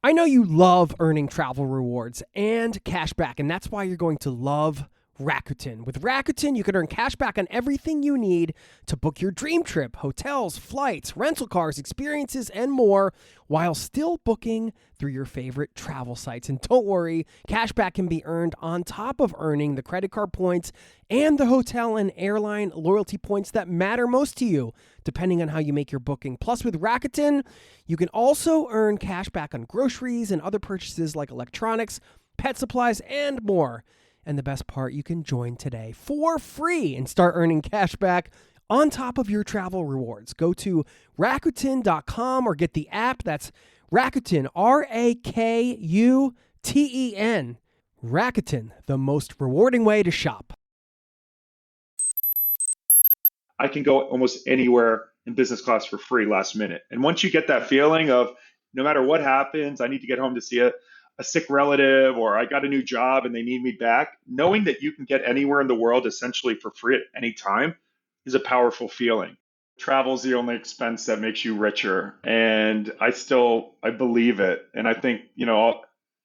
I know you love earning travel rewards and cash back, and that's why you're going to love Rakuten. With Rakuten, you can earn cash back on everything you need to book your dream trip, hotels, flights, rental cars, experiences, and more, while still booking through your favorite travel sites. And don't worry, cash back can be earned on top of earning the credit card points and the hotel and airline loyalty points that matter most to you, depending on how you make your booking. Plus, with Rakuten, you can also earn cash back on groceries and other purchases like electronics, pet supplies, and more. And the best part, you can join today for free and start earning cash back on top of your travel rewards. Go to Rakuten.com or get the app. That's Rakuten, Rakuten. Rakuten, the most rewarding way to shop. I can go almost anywhere in business class for free last minute. And once you get that feeling of no matter what happens, I need to get home to see a sick relative, or I got a new job and they need me back, knowing that you can get anywhere in the world essentially for free at any time is a powerful feeling. Travel is the only expense that makes you richer. And I believe it. And I think,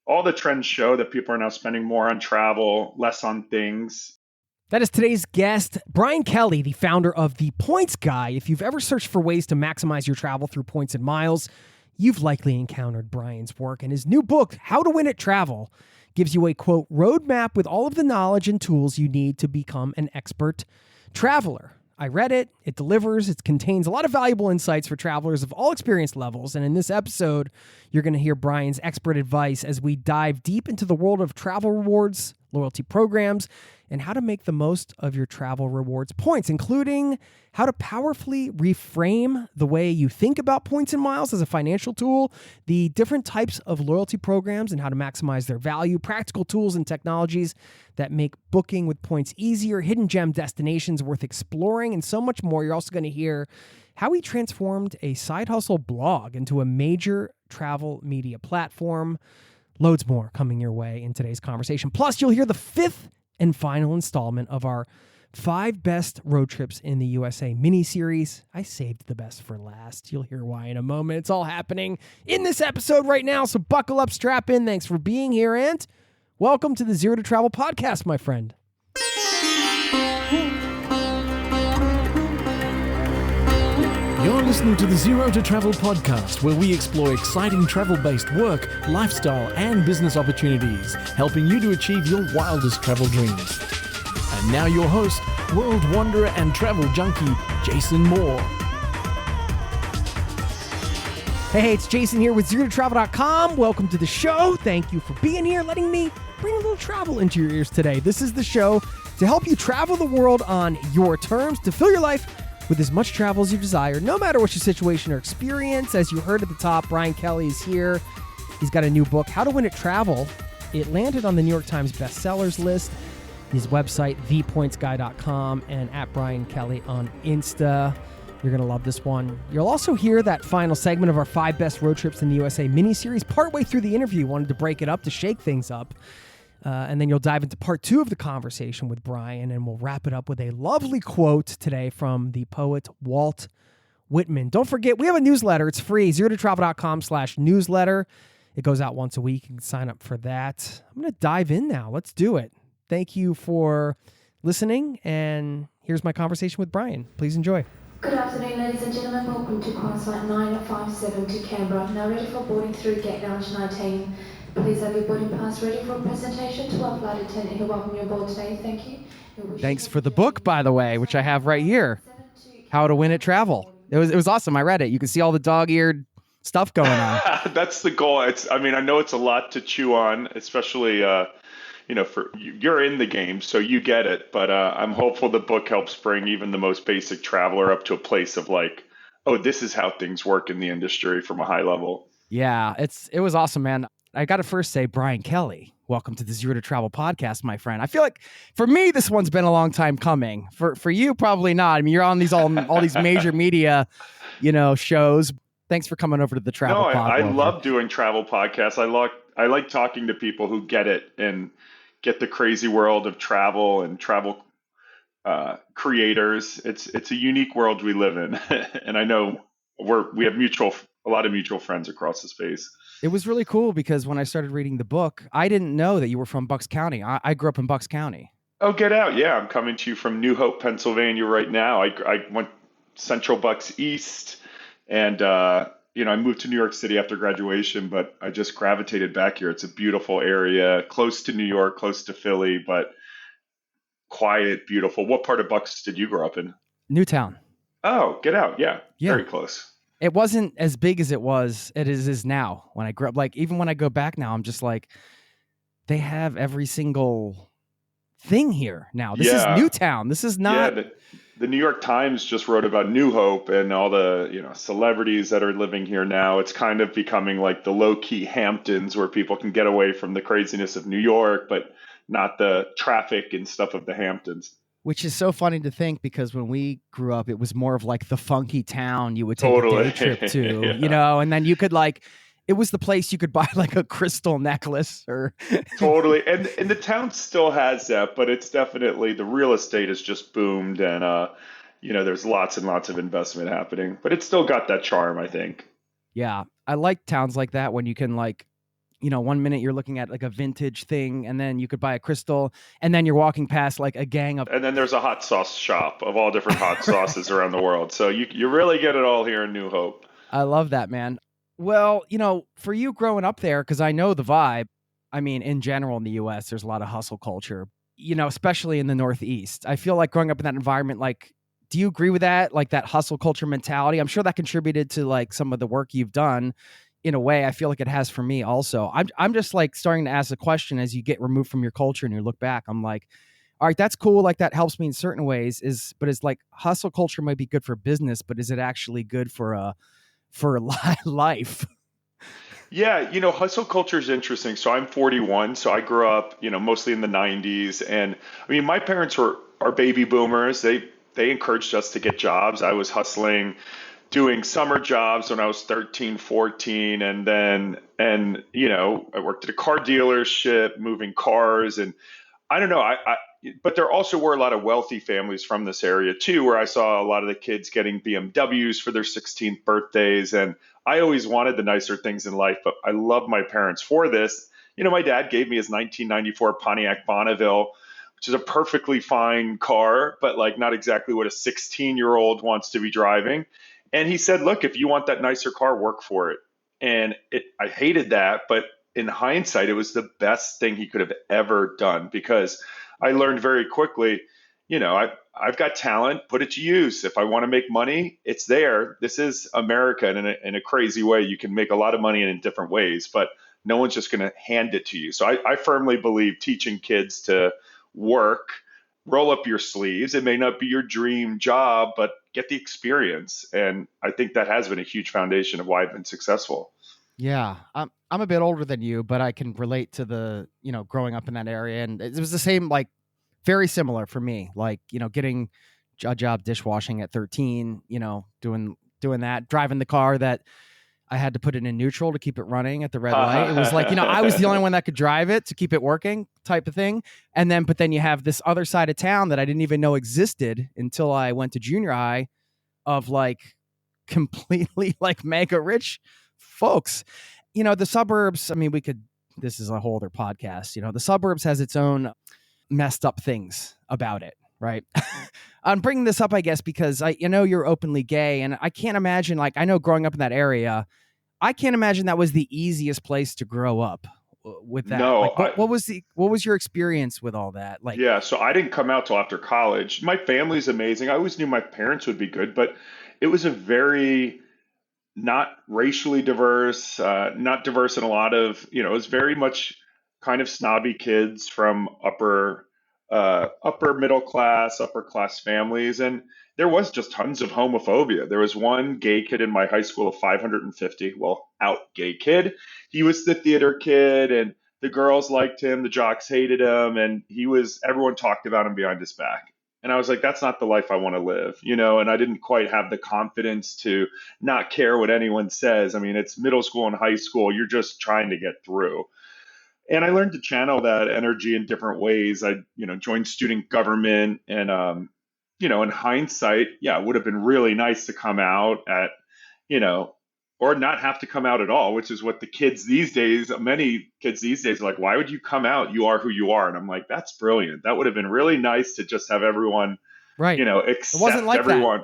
all the trends show that people are now spending more on travel, less on things. That is today's guest, Brian Kelly, the founder of The Points Guy. If you've ever searched for ways to maximize your travel through points and miles, you've likely encountered Brian's work. And his new book, How to Win at Travel, gives you a, quote, roadmap with all of the knowledge and tools you need to become an expert traveler. I read it. It delivers. It contains a lot of valuable insights for travelers of all experience levels. And in this episode, you're going to hear Brian's expert advice as we dive deep into the world of travel rewards, loyalty programs, and how to make the most of your travel rewards points, including how to powerfully reframe the way you think about points and miles as a financial tool, the different types of loyalty programs and how to maximize their value, practical tools and technologies that make booking with points easier, hidden gem destinations worth exploring, and so much more. You're also going to hear how he transformed a side hustle blog into a major travel media platform. Loads more coming your way in today's conversation. Plus, you'll hear the fifth and final installment of our 5 best road trips in the USA mini-series. I saved the best for last. You'll hear why in a moment. It's all happening in this episode right now, so buckle up, strap in. Thanks for being here, and welcome to the Zero to Travel podcast, my friend. You're listening to the Zero to Travel podcast, where we explore exciting travel-based work, lifestyle, and business opportunities, helping you to achieve your wildest travel dreams. And now your host, world wanderer and travel junkie, Jason Moore. Hey, it's Jason here with ZeroToTravel.com. Welcome to the show. Thank you for being here, letting me bring a little travel into your ears today. This is the show to help you travel the world on your terms, to fill your life with as much travel as you desire, no matter what your situation or experience. As you heard at the top, Brian Kelly is here. He's got a new book, How to Win at Travel. It landed on the New York Times bestsellers list. His website, thepointsguy.com, and at Brian Kelly on Insta. You're going to love this one. You'll also hear that final segment of our 5 best road trips in the USA mini-series. Partway through the interview, wanted to break it up to shake things up. And then you'll dive into part 2 of the conversation with Brian, and we'll wrap it up with a lovely quote today from the poet Walt Whitman. Don't forget, we have a newsletter. It's free, zerototravel.com/newsletter. It goes out once a week. You can sign up for that. I'm going to dive in now. Let's do it. Thank you for listening, and here's my conversation with Brian. Please enjoy. Good afternoon, ladies and gentlemen. Welcome to Flight 957 to Canberra. Now ready for boarding through gate lounge 19. Please have your boarding pass ready for presentation to our flight attendant who welcome you aboard today. Thank you. Thanks for the book, by the way, which I have right here. How to Win at Travel. It was awesome. I read it. You can see all the dog-eared stuff going on. That's the goal. I know it's a lot to chew on, especially for you're in the game, so you get it. But I'm hopeful the book helps bring even the most basic traveler up to a place of like, oh, this is how things work in the industry from a high level. Yeah, it was awesome, man. I got to first say, Brian Kelly, welcome to the Zero to Travel podcast, my friend. I feel like for me, this one's been a long time coming. For you, probably not. I mean, you're on these all these major media, shows. Thanks for coming over to the travel podcast. I love doing travel podcasts. I like talking to people who get it and get the crazy world of travel and travel creators. It's a unique world we live in, and I know we have a lot of mutual friends across the space. It was really cool because when I started reading the book, I didn't know that you were from Bucks County. I grew up in Bucks County. Oh, get out. Yeah, I'm coming to you from New Hope, Pennsylvania right now. I went Central Bucks East and, I moved to New York City after graduation, but I just gravitated back here. It's a beautiful area, close to New York, close to Philly, but quiet, beautiful. What part of Bucks did you grow up in? Newtown. Oh, get out. Yeah, Yeah. very close. It wasn't as big as it is now when I grew up. Like, even when I go back now, I'm just like, they have every single thing here now. This is Yeah. Newtown. This is Yeah, not. the New York Times just wrote about New Hope and all the, celebrities that are living here now. It's kind of becoming like the low-key Hamptons where people can get away from the craziness of New York, but not the traffic and stuff of the Hamptons. Which is so funny to think because when we grew up, it was more of like the funky town you would take Totally. a day trip to, Yeah. and then you could it was the place you could buy like a crystal necklace or. Totally. And the town still has that, but it's definitely the real estate has just boomed and there's lots and lots of investment happening, but it's still got that charm, I think. Yeah. I like towns like that when you can 1 minute you're looking at like a vintage thing and then you could buy a crystal and then you're walking past like a gang of. And then there's a hot sauce shop of all different hot sauces around the world. So you really get it all here in New Hope. I love that, man. Well, for you growing up there, because I know the vibe, I mean, in general in the US, there's a lot of hustle culture, especially in the Northeast. I feel like growing up in that environment, do you agree with that? Like that hustle culture mentality? I'm sure that contributed to like some of the work you've done in a way. I feel like it has for me also. I'm just like starting to ask the question as you get removed from your culture and you look back, I'm like, all right, that's cool. Like that helps me in certain ways but it's like hustle culture might be good for business, but is it actually good for life? Yeah, hustle culture is interesting. So I'm 41, so I grew up, mostly in the 90s. And I mean, my parents are baby boomers. They encouraged us to get jobs. I was hustling, doing summer jobs when I was 13, 14, and I worked at a car dealership, moving cars, and I don't know. But there also were a lot of wealthy families from this area too, where I saw a lot of the kids getting BMWs for their 16th birthdays. And I always wanted the nicer things in life, but I love my parents for this. My dad gave me his 1994 Pontiac Bonneville, which is a perfectly fine car, but like not exactly what a 16-year-old wants to be driving. And he said, look, if you want that nicer car, work for it. And I hated that, but in hindsight, it was the best thing he could have ever done because I learned very quickly, I've got talent, put it to use. If I want to make money, it's there. This is America, and in a crazy way, you can make a lot of money in different ways, but no one's just going to hand it to you. So I firmly believe teaching kids to work, roll up your sleeves. It may not be your dream job, but get the experience. And I think that has been a huge foundation of why I've been successful. Yeah, I'm a bit older than you, but I can relate to the, growing up in that area. And it was the same, like very similar for me, like, getting a job dishwashing at 13, doing that, driving the car that I had to put it in neutral to keep it running at the red light. It was like, I was the only one that could drive it to keep it working type of thing. But then you have this other side of town that I didn't even know existed until I went to junior high of like completely like mega rich folks. The suburbs, I mean, this is a whole other podcast. The suburbs has its own messed up things about it, right? I'm bringing this up, I guess, because you're openly gay, and I can't imagine, like, I know growing up in that area, I can't imagine that was the easiest place to grow up with that. No, like, what was your experience with all that? Like, yeah, so I didn't come out till after college. My family's amazing. I always knew my parents would be good, but it was a very not racially diverse, not diverse in a lot of, it was very much kind of snobby kids from upper middle class, upper class families. And there was just tons of homophobia. There was one gay kid in my high school of 550, well, out gay kid. He was the theater kid and the girls liked him, the jocks hated him, and everyone talked about him behind his back. And I was like, that's not the life I want to live, and I didn't quite have the confidence to not care what anyone says. I mean, it's middle school and high school. You're just trying to get through. And I learned to channel that energy in different ways. I, joined student government and, in hindsight, yeah, it would have been really nice to come out at, or not have to come out at all, which is what the kids these days, many kids these days are like, why would you come out? You are who you are. And I'm like, that's brilliant. That would have been really nice to just have everyone, Right. It wasn't accept like that. everyone.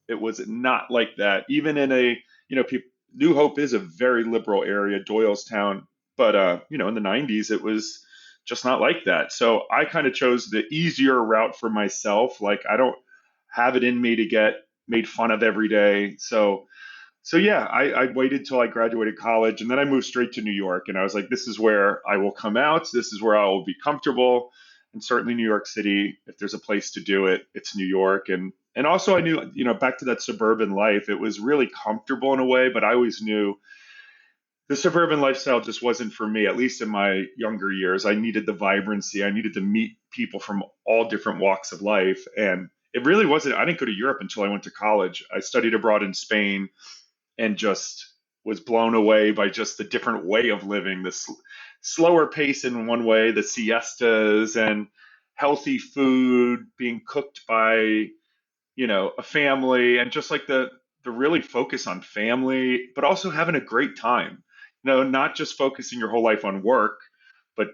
It was not like that. Even in a, New Hope is a very liberal area, Doylestown, but in the 90s it was just not like that. So I kind of chose the easier route for myself. Like I don't have it in me to get made fun of every day. So yeah, I waited till I graduated college and then I moved straight to New York. And I was like, this is where I will come out. This is where I will be comfortable. And certainly New York City, if there's a place to do it, it's New York. And also I knew, back to that suburban life, it was really comfortable in a way, but I always knew the suburban lifestyle just wasn't for me, at least in my younger years. I needed the vibrancy. I needed to meet people from all different walks of life. And it really wasn't, I didn't go to Europe until I went to college. I studied abroad in Spain and just was blown away by just the different way of living, the slower pace in one way, the siestas and healthy food being cooked by, a family, and just like the really focus on family, but also having a great time. Not just focusing your whole life on work, but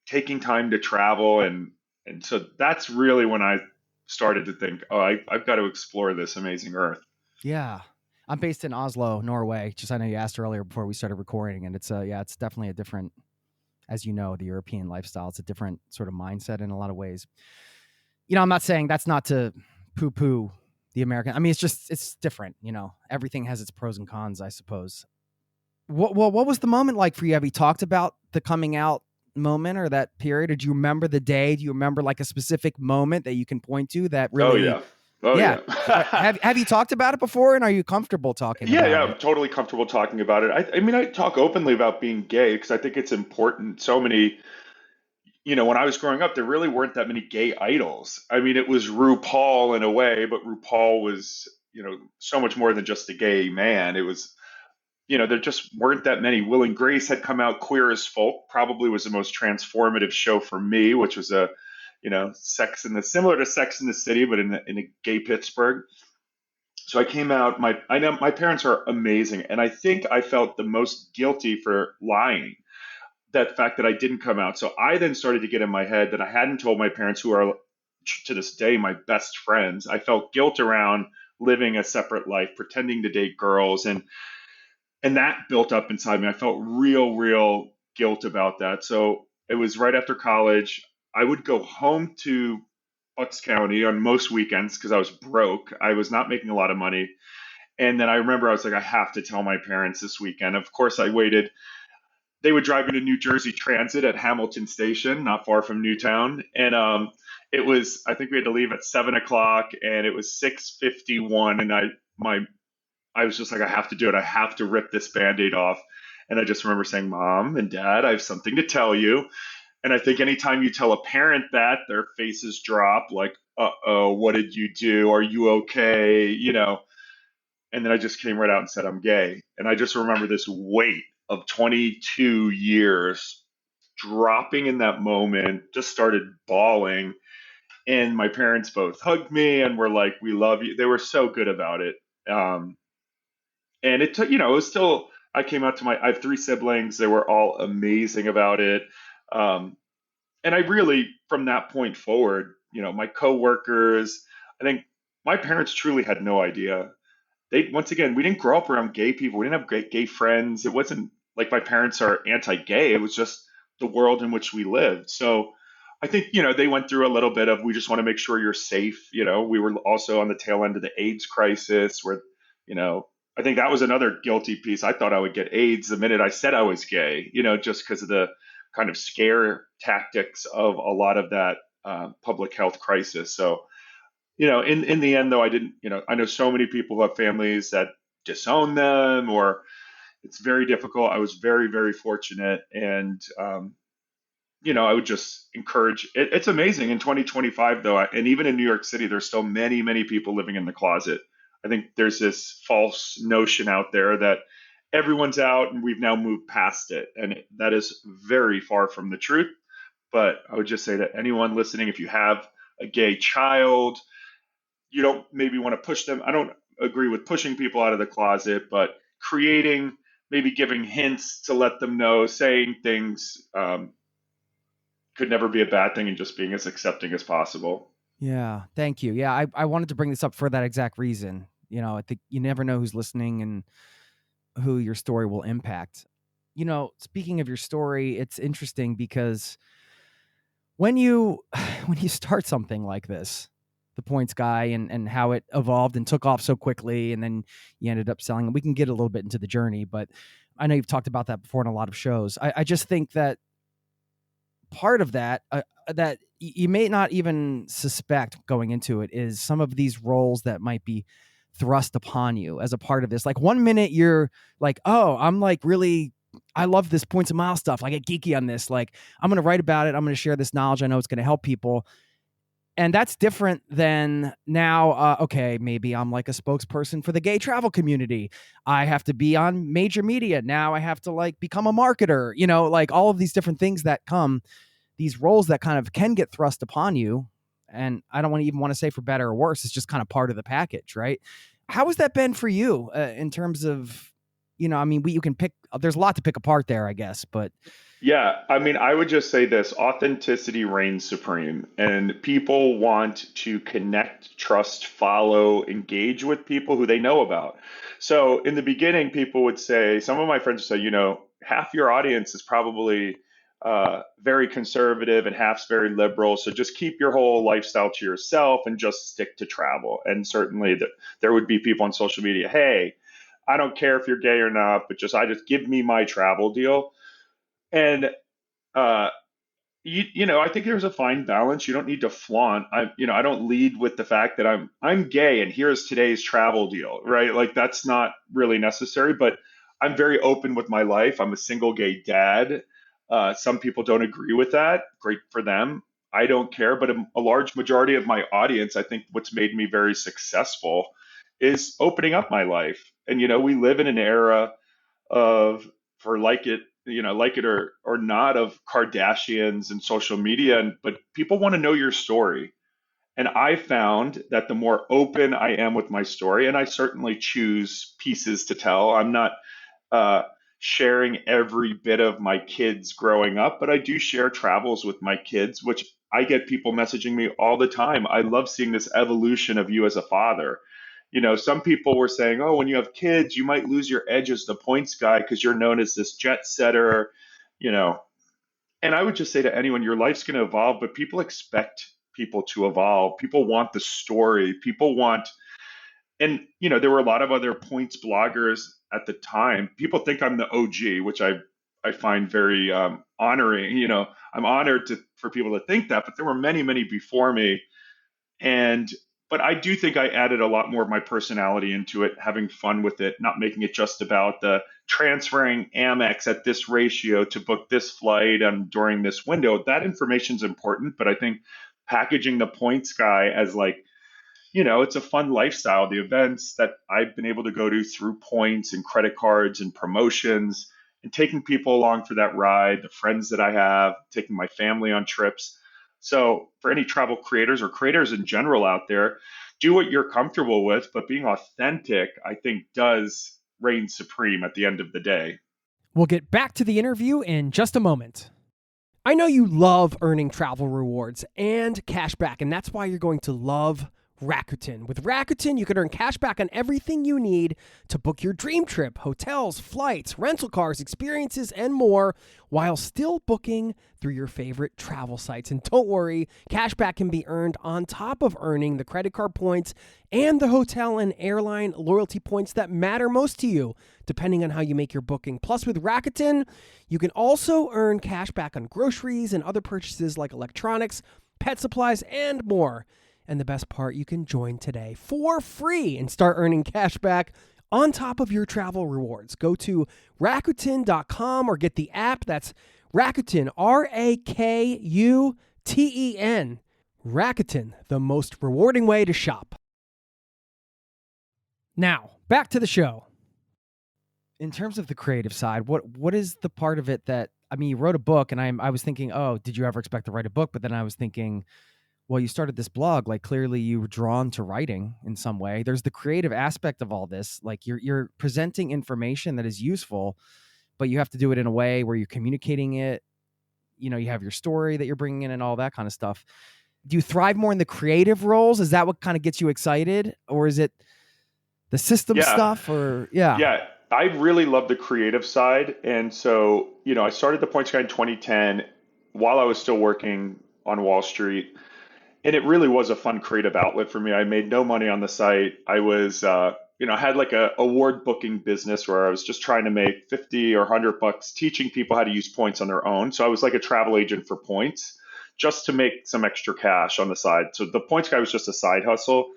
taking time to travel, and so that's really when I started to think, oh, I've got to explore this amazing earth. Yeah. I'm based in Oslo, Norway. Just I know you asked earlier before we started recording, and it's it's definitely a different, as you know, the European lifestyle. It's a different sort of mindset in a lot of ways. I'm not saying that's not to poo-poo the American. I mean, it's different. Everything has its pros and cons, I suppose. What was the moment like for you? Have you talked about the coming out moment or that period? Or do you remember the day? Do you remember like a specific moment that you can point to that really? Oh yeah. Have you talked about it before, and are you comfortable talking about it? I'm totally comfortable talking about it. I mean, I talk openly about being gay because I think it's important. So many, when I was growing up, there really weren't that many gay idols. I mean, it was RuPaul in a way, but RuPaul was, so much more than just a gay man. It was, there just weren't that many. Will and Grace had come out. Queer as Folk probably was the most transformative show for me, which was a, similar to Sex in the City, but in a gay Pittsburgh. So I came out. I know my parents are amazing, and I think I felt the most guilty for lying. That fact that I didn't come out. So I then started to get in my head that I hadn't told my parents, who are to this day my best friends. I felt guilt around living a separate life, pretending to date girls, and that built up inside me. I felt real guilt about that. So it was right after college. I would go home to Bucks County on most weekends because I was broke. I was not making a lot of money. And then I remember I was like, I have to tell my parents this weekend. Of course, I waited. They would drive me to New Jersey Transit at Hamilton Station, not far from Newtown. And it was, I think we had to leave at 7 o'clock, and it was 6:51. And I was just like, I have to do it. I have to rip this Band-Aid off. And I just remember saying, Mom and Dad, I have something to tell you. And I think anytime you tell a parent that, their faces drop like, uh-oh, what did you do? Are you okay? And then I just came right out and said, I'm gay. And I just remember this weight of 22 years dropping in that moment, just started bawling. And my parents both hugged me and were like, we love you. They were so good about it. And it took, it was still, I came out to I have three siblings. They were all amazing about it. And I really, from that point forward, my coworkers, I think my parents truly had no idea. Once again, we didn't grow up around gay people. We didn't have great gay friends. It wasn't like my parents are anti-gay. It was just the world in which we lived. So I think, they went through a little bit of, we just want to make sure you're safe. We were also on the tail end of the AIDS crisis where, I think that was another guilty piece. I thought I would get AIDS the minute I said I was gay, just because of the kind of scare tactics of a lot of that public health crisis. So, in the end, though, I didn't, I know so many people who have families that disown them, or it's very difficult. I was very fortunate. And, I would just encourage it. It's amazing in 2025, though. And even in New York City, there's still many people living in the closet. I think there's this false notion out there that everyone's out and we've now moved past it. And that is very far from the truth. But I would just say that anyone listening, if you have a gay child, you don't maybe want to push them. I don't agree with pushing people out of the closet, but creating, maybe giving hints to let them know, saying things could never be a bad thing, and just being as accepting as possible. Yeah, thank you. Yeah, I wanted to bring this up for that exact reason. I think you never know who's listening and who your story will impact. Speaking of your story, it's interesting because when you when you start something like this, the points guy, and how it evolved and took off so quickly, and then you ended up selling. We can get a little bit into the journey, but I know you've talked about that before in a lot of shows. I just think that part of that that you may not even suspect going into it is some of these roles that might be thrust upon you as a part of this. Like, one minute you're like, oh, I'm like, really, I love this points and mile stuff. I get geeky on this. Like, I'm going to write about it. I'm going to share this knowledge. I know it's going to help people. And that's different than now. Okay, maybe I'm like a spokesperson for the gay travel community. I have to be on major media. Now I have to like become a marketer, like all of these different things that come, these roles that kind of can get thrust upon you. And I don't even want to say for better or worse. It's just kind of part of the package, right? How has that been for you in terms of, you can pick, there's a lot to pick apart there, I guess, but. Yeah, I mean, I would just say this: authenticity reigns supreme, and people want to connect, trust, follow, engage with people who they know about. So in the beginning, people would say, some of my friends would say, half your audience is probably very conservative and half's very liberal. So just keep your whole lifestyle to yourself and just stick to travel. And certainly there would be people on social media, hey, I don't care if you're gay or not, but I just give me my travel deal. And uh, I think there's a fine balance. You don't need to flaunt. I don't lead with the fact that I'm gay and here's today's travel deal, right? Like, that's not really necessary. But I'm very open with my life. I'm a single gay dad. Some people don't agree with that. Great for them. I don't care. But a large majority of my audience, I think what's made me very successful is opening up my life. And we live in an era of, for like it or not, of Kardashians and social media, but people want to know your story. And I found that the more open I am with my story, and I certainly choose pieces to tell. I'm not sharing every bit of my kids growing up, but I do share travels with my kids, which I get people messaging me all the time. I love seeing this evolution of you as a father. Some people were saying, oh, when you have kids, you might lose your edge as the points guy because you're known as this jet setter, you know. And I would just say to anyone, your life's going to evolve, but people expect people to evolve. People want the story. People want, and, there were a lot of other points bloggers at the time. People think I'm the OG, which I find very honoring. I'm honored for people to think that, but there were many, many before me. But I do think I added a lot more of my personality into it, having fun with it, not making it just about the transferring Amex at this ratio to book this flight during this window. That information is important, but I think packaging the points guy as like, it's a fun lifestyle. The events that I've been able to go to through points and credit cards and promotions, and taking people along for that ride, the friends that I have, taking my family on trips. So for any travel creators or creators in general out there, do what you're comfortable with, but being authentic, I think, does reign supreme at the end of the day. We'll get back to the interview in just a moment. I know you love earning travel rewards and cash back, and that's why you're going to love Rakuten. With Rakuten, you can earn cash back on everything you need to book your dream trip: hotels, flights, rental cars, experiences, and more, while still booking through your favorite travel sites. And don't worry, cash back can be earned on top of earning the credit card points and the hotel and airline loyalty points that matter most to you, depending on how you make your booking. Plus, with Rakuten, you can also earn cash back on groceries and other purchases like electronics, pet supplies, and more. And the best part, you can join today for free and start earning cash back on top of your travel rewards. Go to Rakuten.com or get the app. That's Rakuten, Rakuten. Rakuten, the most rewarding way to shop. Now, back to the show. In terms of the creative side, what is the part of it that, you wrote a book, and I was thinking, oh, did you ever expect to write a book? But then I was thinking, well, you started this blog, like clearly you were drawn to writing in some way. There's the creative aspect of all this. Like you're presenting information that is useful, but you have to do it in a way where you're communicating it. You know, you have your story that you're bringing in and all that kind of stuff. Do you thrive more in the creative roles? Is that what kind of gets you excited, or is it the system Yeah. stuff? Or yeah, Yeah. I really love the creative side. And so, I started the Points Guy in 2010 while I was still working on Wall Street. And it really was a fun creative outlet for me. I made no money on the site. I was, had like a award booking business where I was just trying to make 50 or 100 bucks teaching people how to use points on their own. So I was like a travel agent for points just to make some extra cash on the side. So the Points Guy was just a side hustle.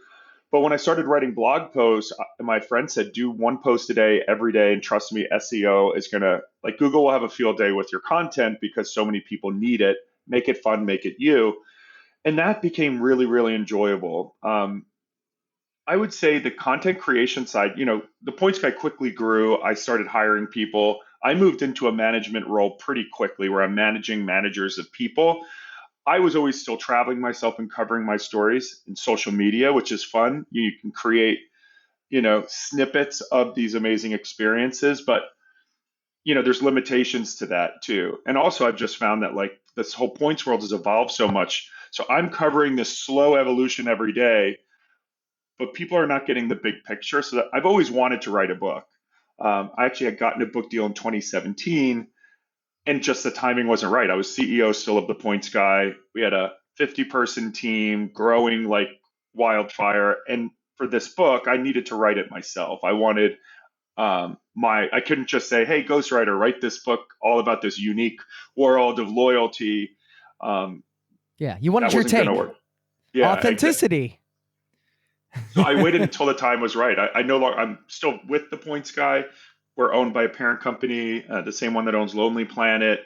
But when I started writing blog posts, my friend said, do one post a day every day. And trust me, SEO is going to, like, Google will have a field day with your content because so many people need it. Make it fun, make it you. And that became really, really enjoyable. I would say the content creation side, the Points Guy quickly grew. I started hiring people. I moved into a management role pretty quickly where I'm managing managers of people. I was always still traveling myself and covering my stories in social media, which is fun. You can create, snippets of these amazing experiences, but there's limitations to that too. And also I've just found that like this whole points world has evolved so much. So I'm covering this slow evolution every day, but people are not getting the big picture. So that I've always wanted to write a book. I actually had gotten a book deal in 2017 and just the timing wasn't right. I was CEO still of the Points Guy. We had a 50-person team growing like wildfire. And for this book, I needed to write it myself. I wanted I couldn't just say, hey, ghostwriter, write this book all about this unique world of loyalty. Yeah, you wanted That your wasn't going take. to work. Yeah, Authenticity. So I waited until the time was right. I no longer, I'm still with the Points Guy. We're owned by a parent company, the same one that owns Lonely Planet,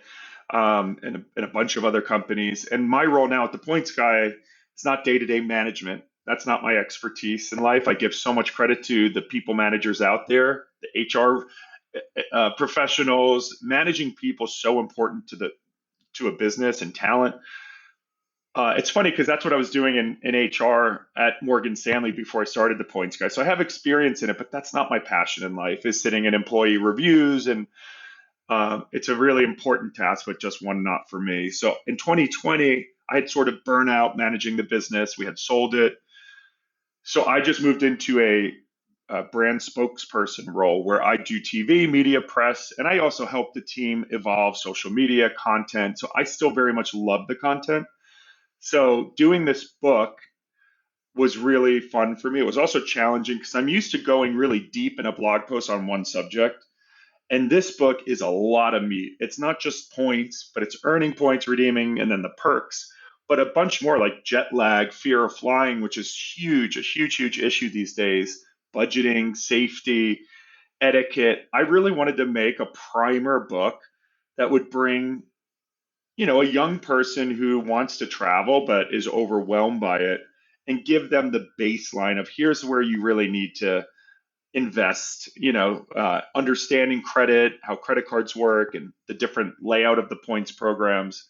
and a bunch of other companies. And my role now at the Points Guy is not day-to-day management. That's not my expertise in life. I give so much credit to the people managers out there, the HR professionals. Managing people is so important to a business and talent. It's funny because that's what I was doing in HR at Morgan Stanley before I started the Points Guy. So I have experience in it, but that's not my passion in life, is sitting in employee reviews. And it's a really important task, but just one not for me. So in 2020, I had sort of burnt out managing the business. We had sold it. So I just moved into a brand spokesperson role where I do TV, media, press, and I also help the team evolve social media content. So I still very much love the content. So doing this book was really fun for me. It was also challenging because I'm used to going really deep in a blog post on one subject. And this book is a lot of meat. It's not just points, but it's earning points, redeeming, and then the perks, but a bunch more like jet lag, fear of flying, which is huge, a huge, huge issue these days, budgeting, safety, etiquette. I really wanted to make a primer book that would bring a young person who wants to travel but is overwhelmed by it and give them the baseline of here's where you really need to invest, understanding credit, how credit cards work, and the different layout of the points programs.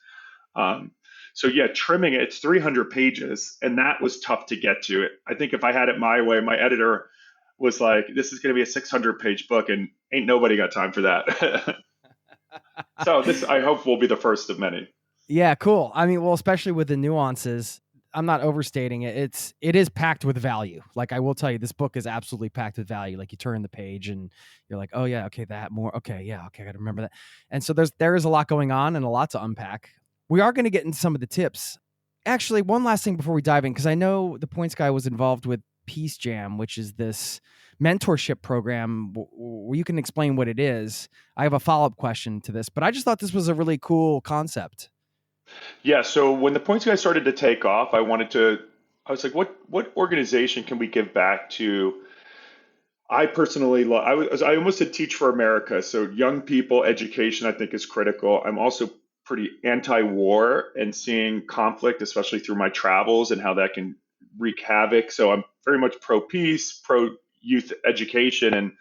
So yeah, trimming it, it's 300 pages, and that was tough to get to. I think if I had it my way, my editor was like, this is going to be a 600-page book, and ain't nobody got time for that. So this, I hope, will be the first of many. Yeah, cool. I mean, well, especially with the nuances, I'm not overstating it. It is packed with value. Like I will tell you, this book is absolutely packed with value. Like you turn the page and you're like, oh yeah, okay, that more. Okay, yeah, okay, I got to remember that. And so there is a lot going on and a lot to unpack. We are going to get into some of the tips. Actually, one last thing before we dive in, because I know the Points Guy was involved with Peace Jam, which is this mentorship program where you can explain what it is. I have a follow-up question to this, but I just thought this was a really cool concept. Yeah. So when the Points Guy started to take off, I was like, what organization can we give back to? I personally love, I almost said Teach for America. So young people, education, I think is critical. I'm also pretty anti-war and seeing conflict, especially through my travels and how that can wreak havoc. So I'm very much pro peace, pro youth education. And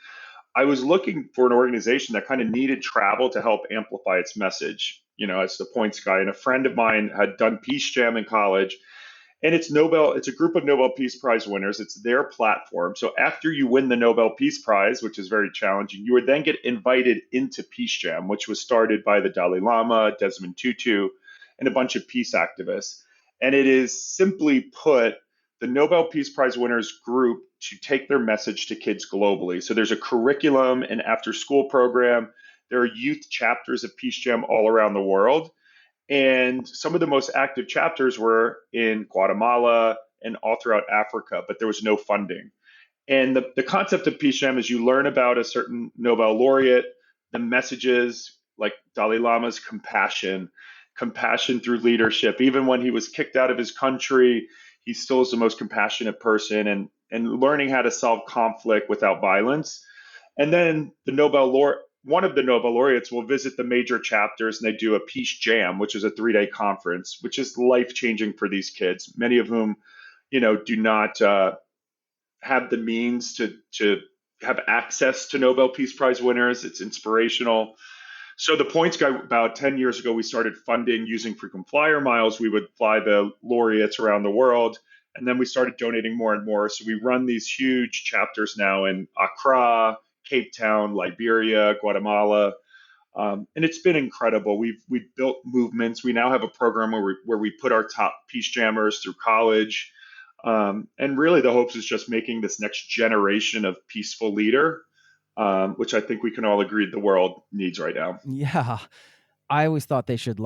I was looking for an organization that kind of needed travel to help amplify its message, as the Points Guy. And a friend of mine had done Peace Jam in college. And it's a group of Nobel Peace Prize winners. It's their platform. So after you win the Nobel Peace Prize, which is very challenging, you would then get invited into Peace Jam, which was started by the Dalai Lama, Desmond Tutu, and a bunch of peace activists. And it is simply put the Nobel Peace Prize winners group to take their message to kids globally. So there's a curriculum and after school program. There are youth chapters of Peace Jam all around the world. And some of the most active chapters were in Guatemala and all throughout Africa, but there was no funding. And the concept of Peace Jam is you learn about a certain Nobel laureate, the messages like Dalai Lama's compassion through leadership. Even when he was kicked out of his country, he still is the most compassionate person and learning how to solve conflict without violence. And then one of the Nobel laureates will visit the major chapters and they do a Peace Jam, which is a 3-day conference, which is life changing for these kids, many of whom, do not have the means to have access to Nobel Peace Prize winners. It's inspirational. So the Points Guy, about 10 years ago, we started funding using frequent flyer miles. We would fly the laureates around the world. And then we started donating more and more. So we run these huge chapters now in Accra, Cape Town, Liberia, Guatemala. And it's been incredible. We've built movements. We now have a program where we put our top peace jammers through college. And really the hopes is just making this next generation of peaceful leader, which I think we can all agree the world needs right now. Yeah. I always thought they should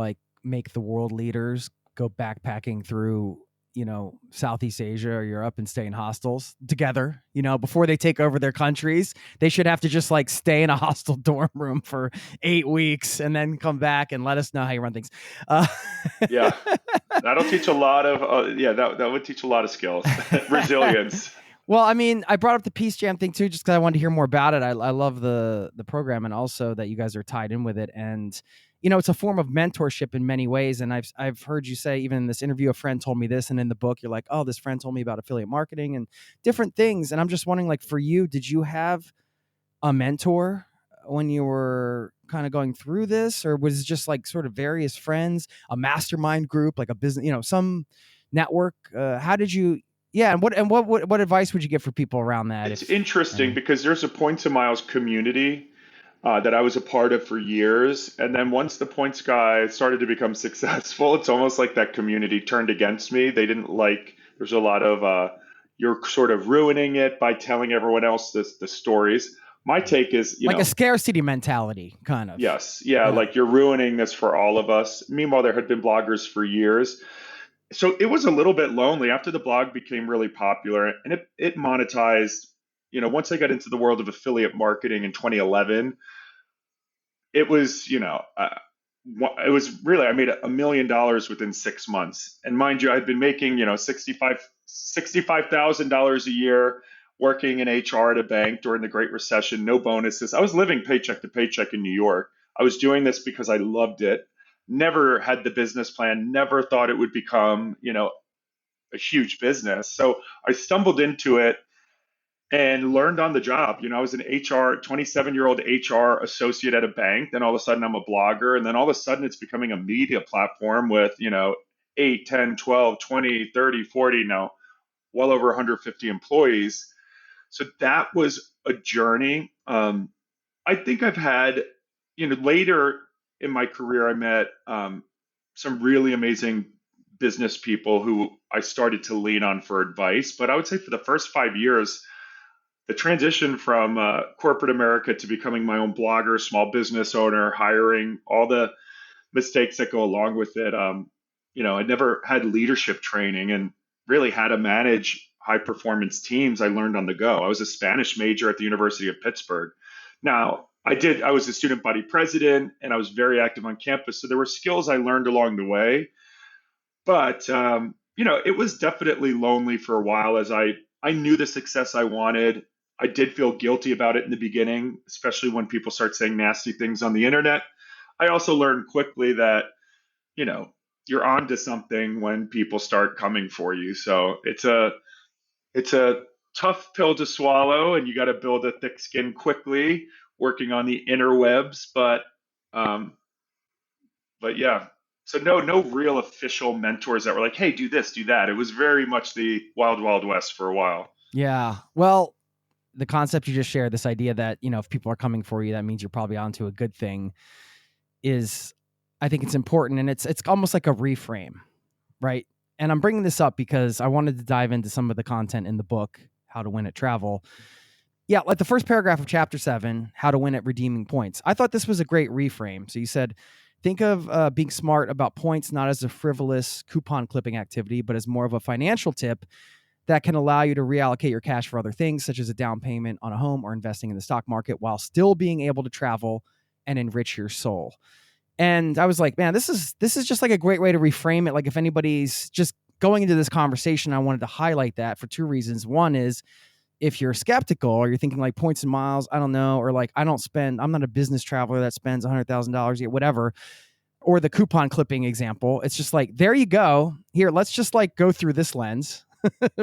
make the world leaders go backpacking through, Southeast Asia or Europe and stay in hostels together, before they take over their countries. They should have to just stay in a hostel dorm room for 8 weeks and then come back and let us know how you run things. Yeah, that'll teach a lot of, that would teach a lot of skills, resilience. Well, I mean, I brought up the Peace Jam thing too, just because I wanted to hear more about it. I love the program and also that you guys are tied in with it. And, it's a form of mentorship in many ways. And I've heard you say, even in this interview, a friend told me this, and in the book, you're like, oh, this friend told me about affiliate marketing and different things. And I'm just wondering, for you, did you have a mentor when you were kind of going through this, or was it just sort of various friends, a mastermind group, like a business, some network? How did you? Yeah, and what advice would you give for people around that? It's interesting because there's a Points to Miles community that I was a part of for years, and then once the Points Guy started to become successful, it's almost like that community turned against me. They didn't like. There's a lot of you're sort of ruining it by telling everyone else the stories. My take is a scarcity mentality, kind of. Yes, yeah, like you're ruining this for all of us. Meanwhile, there had been bloggers for years. So it was a little bit lonely after the blog became really popular and it monetized. Once I got into the world of affiliate marketing in 2011, it was, it was really, I made $1 million within 6 months. And mind you, I'd been making, $65,000 a year working in HR at a bank during the Great Recession, no bonuses. I was living paycheck to paycheck in New York. I was doing this because I loved it. Never had the business plan, never thought it would become, a huge business. So I stumbled into it and learned on the job. I was an 27-year-old HR associate at a bank. Then all of a sudden I'm a blogger. And then all of a sudden it's becoming a media platform with, 8, 10, 12, 20, 30, 40, now well over 150 employees. So that was a journey. I think I've had, later in my career, I met some really amazing business people who I started to lean on for advice. But I would say for the first 5 years, the transition from corporate America to becoming my own blogger, small business owner, hiring, all the mistakes that go along with it. I never had leadership training and really how to manage high performance teams. I learned on the go. I was a Spanish major at the University of Pittsburgh. Now, I was a student body president and I was very active on campus. So there were skills I learned along the way. But, it was definitely lonely for a while as I knew the success I wanted. I did feel guilty about it in the beginning, especially when people start saying nasty things on the internet. I also learned quickly that, you're onto something when people start coming for you. So it's a tough pill to swallow and you got to build a thick skin quickly, working on the interwebs. But yeah. So no real official mentors that were like, hey, do this, do that. It was very much the wild, wild west for a while. Yeah. Well, the concept you just shared, this idea that, if people are coming for you, that means you're probably onto a good thing, is, I think it's important. And it's almost like a reframe, right? And I'm bringing this up because I wanted to dive into some of the content in the book, How to Win at Travel. Yeah, like the first paragraph of chapter 7, How to Win at Redeeming Points. I thought this was a great reframe. So you said, think of being smart about points not as a frivolous coupon clipping activity, but as more of a financial tip that can allow you to reallocate your cash for other things, such as a down payment on a home or investing in the stock market, while still being able to travel and enrich your soul. And I was like, man, this is just like a great way to reframe it. Like, if anybody's just going into this conversation, I wanted to highlight that for two reasons. One is, if you're skeptical or you're thinking like points and miles, I don't know, or like I'm not a business traveler that spends $100,000 a year, whatever, or the coupon clipping example, it's just like, there you go. Here, let's just like go through this lens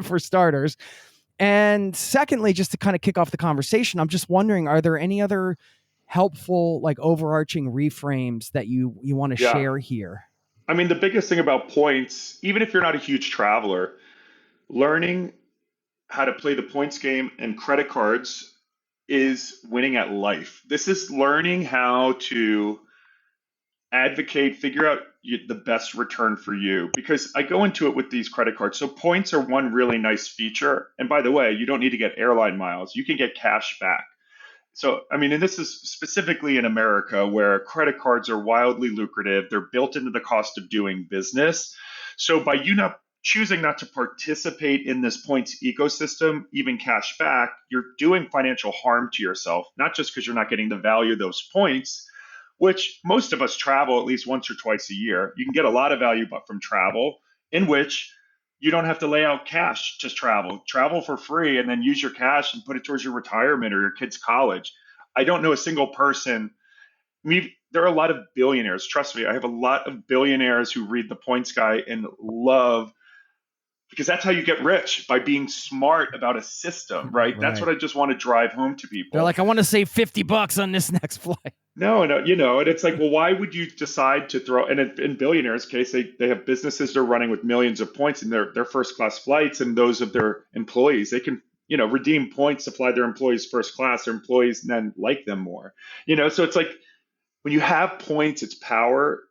for starters. And secondly, just to kind of kick off the conversation, I'm just wondering, are there any other helpful, like overarching reframes that you want to share here? I mean, the biggest thing about points, even if you're not a huge traveler, learning how to play the points game and credit cards is winning at life. This is learning how to advocate, figure out the best return for you. Because I go into it with these credit cards. So points are one really nice feature. And by the way, you don't need to get airline miles, you can get cash back. So, I mean, and this is specifically in America where credit cards are wildly lucrative. They're built into the cost of doing business. So, by you not choosing not to participate in this points ecosystem, even cash back, you're doing financial harm to yourself, not just because you're not getting the value of those points, which most of us travel at least once or twice a year. You can get a lot of value from travel, in which you don't have to lay out cash to travel for free, and then use your cash and put it towards your retirement or your kids' college. I don't know a single person. There are a lot of billionaires. Trust me, I have a lot of billionaires who read the Points Guy and love, because that's how you get rich, by being smart about a system, right? That's what I just want to drive home to people. They're like, I want to save $50 on this next flight. No, and it's like, well, why would you decide to throw? And in billionaires' case, they have businesses they're running with millions of points in their first class flights and those of their employees. They can, redeem points to fly their employees first class. Their employees then like them more. So it's like, when you have points, it's power.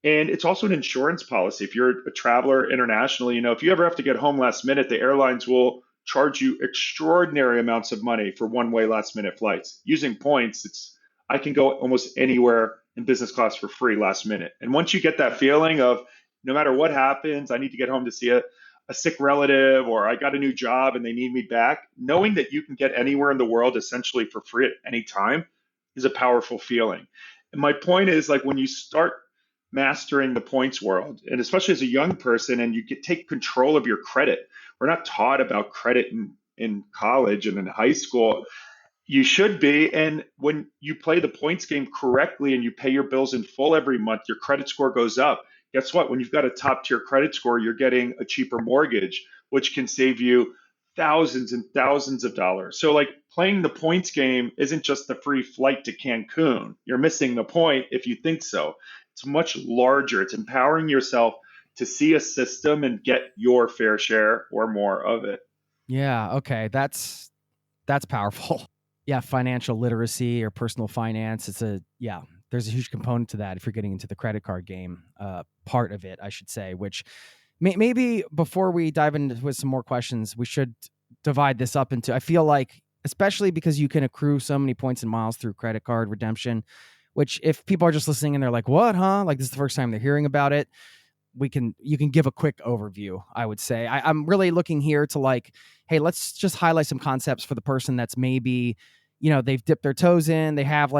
And it's also an insurance policy. If you're a traveler internationally, if you ever have to get home last minute, the airlines will charge you extraordinary amounts of money for one-way last minute flights. Using points, I can go almost anywhere in business class for free last minute. And once you get that feeling of, no matter what happens, I need to get home to see a sick relative, or I got a new job and they need me back, knowing that you can get anywhere in the world essentially for free at any time is a powerful feeling. And my point is, like, when you start mastering the points world, and especially as a young person, and you take control of your credit. We're not taught about credit in college and in high school. You should be. And when you play the points game correctly and you pay your bills in full every month, your credit score goes up. Guess what? When you've got a top tier credit score, you're getting a cheaper mortgage, which can save you thousands and thousands of dollars. So, like, playing the points game isn't just the free flight to Cancun. You're missing the point if you think so. It's much larger. It's empowering yourself to see a system and get your fair share or more of it. Yeah. Okay. That's powerful. Yeah. Financial literacy or personal finance. There's a huge component to that if you're getting into the credit card game, part of it, I should say, which maybe before we dive into with some more questions, we should divide this up into, I feel like, especially because you can accrue so many points and miles through credit card redemption, which, if people are just listening and they're like, what, huh? Like, this is the first time they're hearing about it. You can give a quick overview, I would say. I'm really looking here to, like, hey, let's just highlight some concepts for the person that's maybe, they've dipped their toes in. They have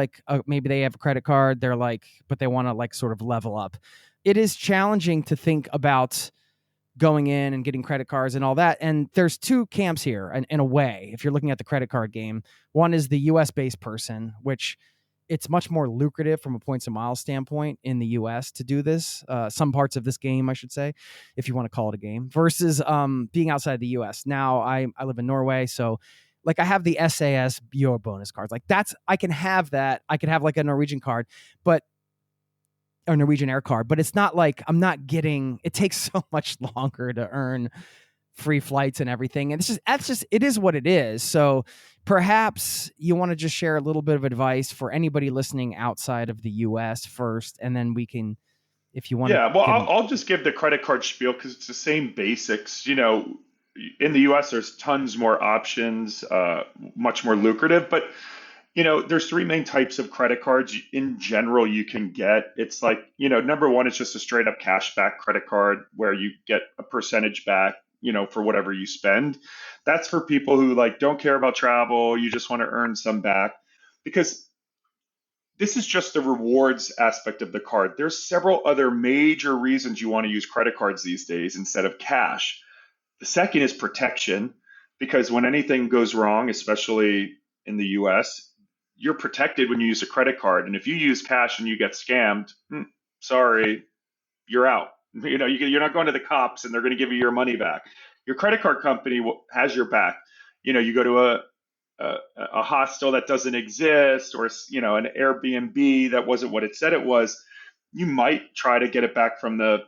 maybe they have a credit card. They're like, but they want to like sort of level up. It is challenging to think about going in and getting credit cards and all that. And there's two camps here in a way, if you're looking at the credit card game. One is the US based person, which it's much more lucrative from a points and miles standpoint in the US to do this. Some parts of this game, I should say, if you want to call it a game, versus being outside the US. Now, I live in Norway, so like I have the SAS Euro bonus cards. Like I can have that. I could have like a Norwegian card, but a Norwegian Air card, but it's not like I'm not getting, it takes so much longer to earn free flights and everything. And it is what it is. So perhaps you want to just share a little bit of advice for anybody listening outside of the US first, and then we can, if you want Yeah, well, to. I'll just give the credit card spiel because it's the same basics. In the US, there's tons more options, much more lucrative. But, there's three main types of credit cards in general you can get. It's like, number one is just a straight up cashback credit card where you get a percentage back, for whatever you spend. That's for people who like don't care about travel. You just want to earn some back because this is just the rewards aspect of the card. There's several other major reasons you want to use credit cards these days instead of cash. The second is protection, because when anything goes wrong, especially in the US, you're protected when you use a credit card. And if you use cash and you get scammed, sorry, you're out. You're not going to the cops and they're going to give you your money back. Your credit card company has your back. You go to a hostel that doesn't exist, or an Airbnb that wasn't what it said it was, you might try to get it back from the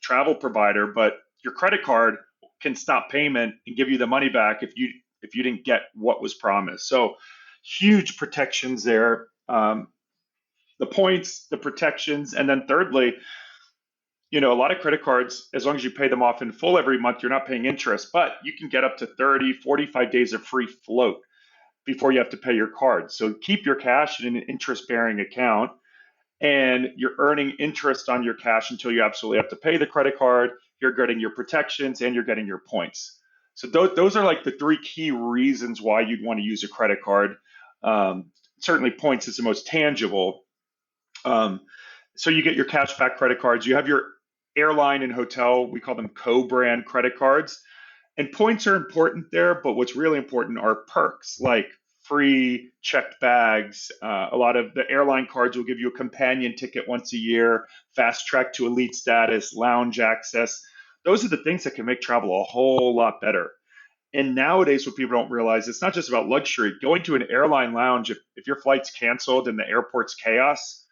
travel provider, but your credit card can stop payment and give you the money back if you didn't get what was promised. So huge protections there. The points, the protections, and then thirdly, a lot of credit cards, as long as you pay them off in full every month, you're not paying interest, but you can get up to 30, 45 days of free float before you have to pay your card. So keep your cash in an interest-bearing account, and you're earning interest on your cash until you absolutely have to pay the credit card. You're getting your protections and you're getting your points. So those are like the three key reasons why you'd want to use a credit card. Certainly points is the most tangible. So you get your cashback credit cards. You have your airline and hotel, we call them co-brand credit cards. And points are important there, but what's really important are perks like free checked bags. A lot of the airline cards will give you a companion ticket once a year, fast track to elite status, lounge access. Those are the things that can make travel a whole lot better. And nowadays, what people don't realize, it's not just about luxury. Going to an airline lounge, if your flight's canceled and the airport's chaos,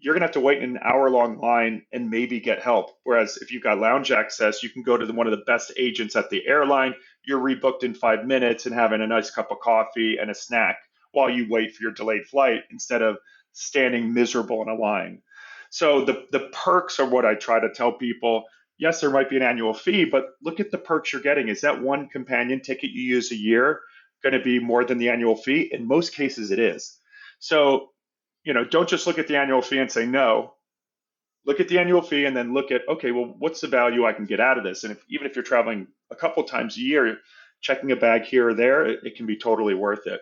you're going to have to wait in an hour-long line and maybe get help. Whereas if you've got lounge access, you can go to one of the best agents at the airline. You're rebooked in 5 minutes and having a nice cup of coffee and a snack while you wait for your delayed flight instead of standing miserable in a line. So the perks are what I try to tell people. Yes, there might be an annual fee, but look at the perks you're getting. Is that one companion ticket you use a year going to be more than the annual fee? In most cases, it is. So don't just look at the annual fee and say no. Look at the annual fee and then look at, okay, well, what's the value I can get out of this? And even if you're traveling a couple times a year, checking a bag here or there, it can be totally worth it.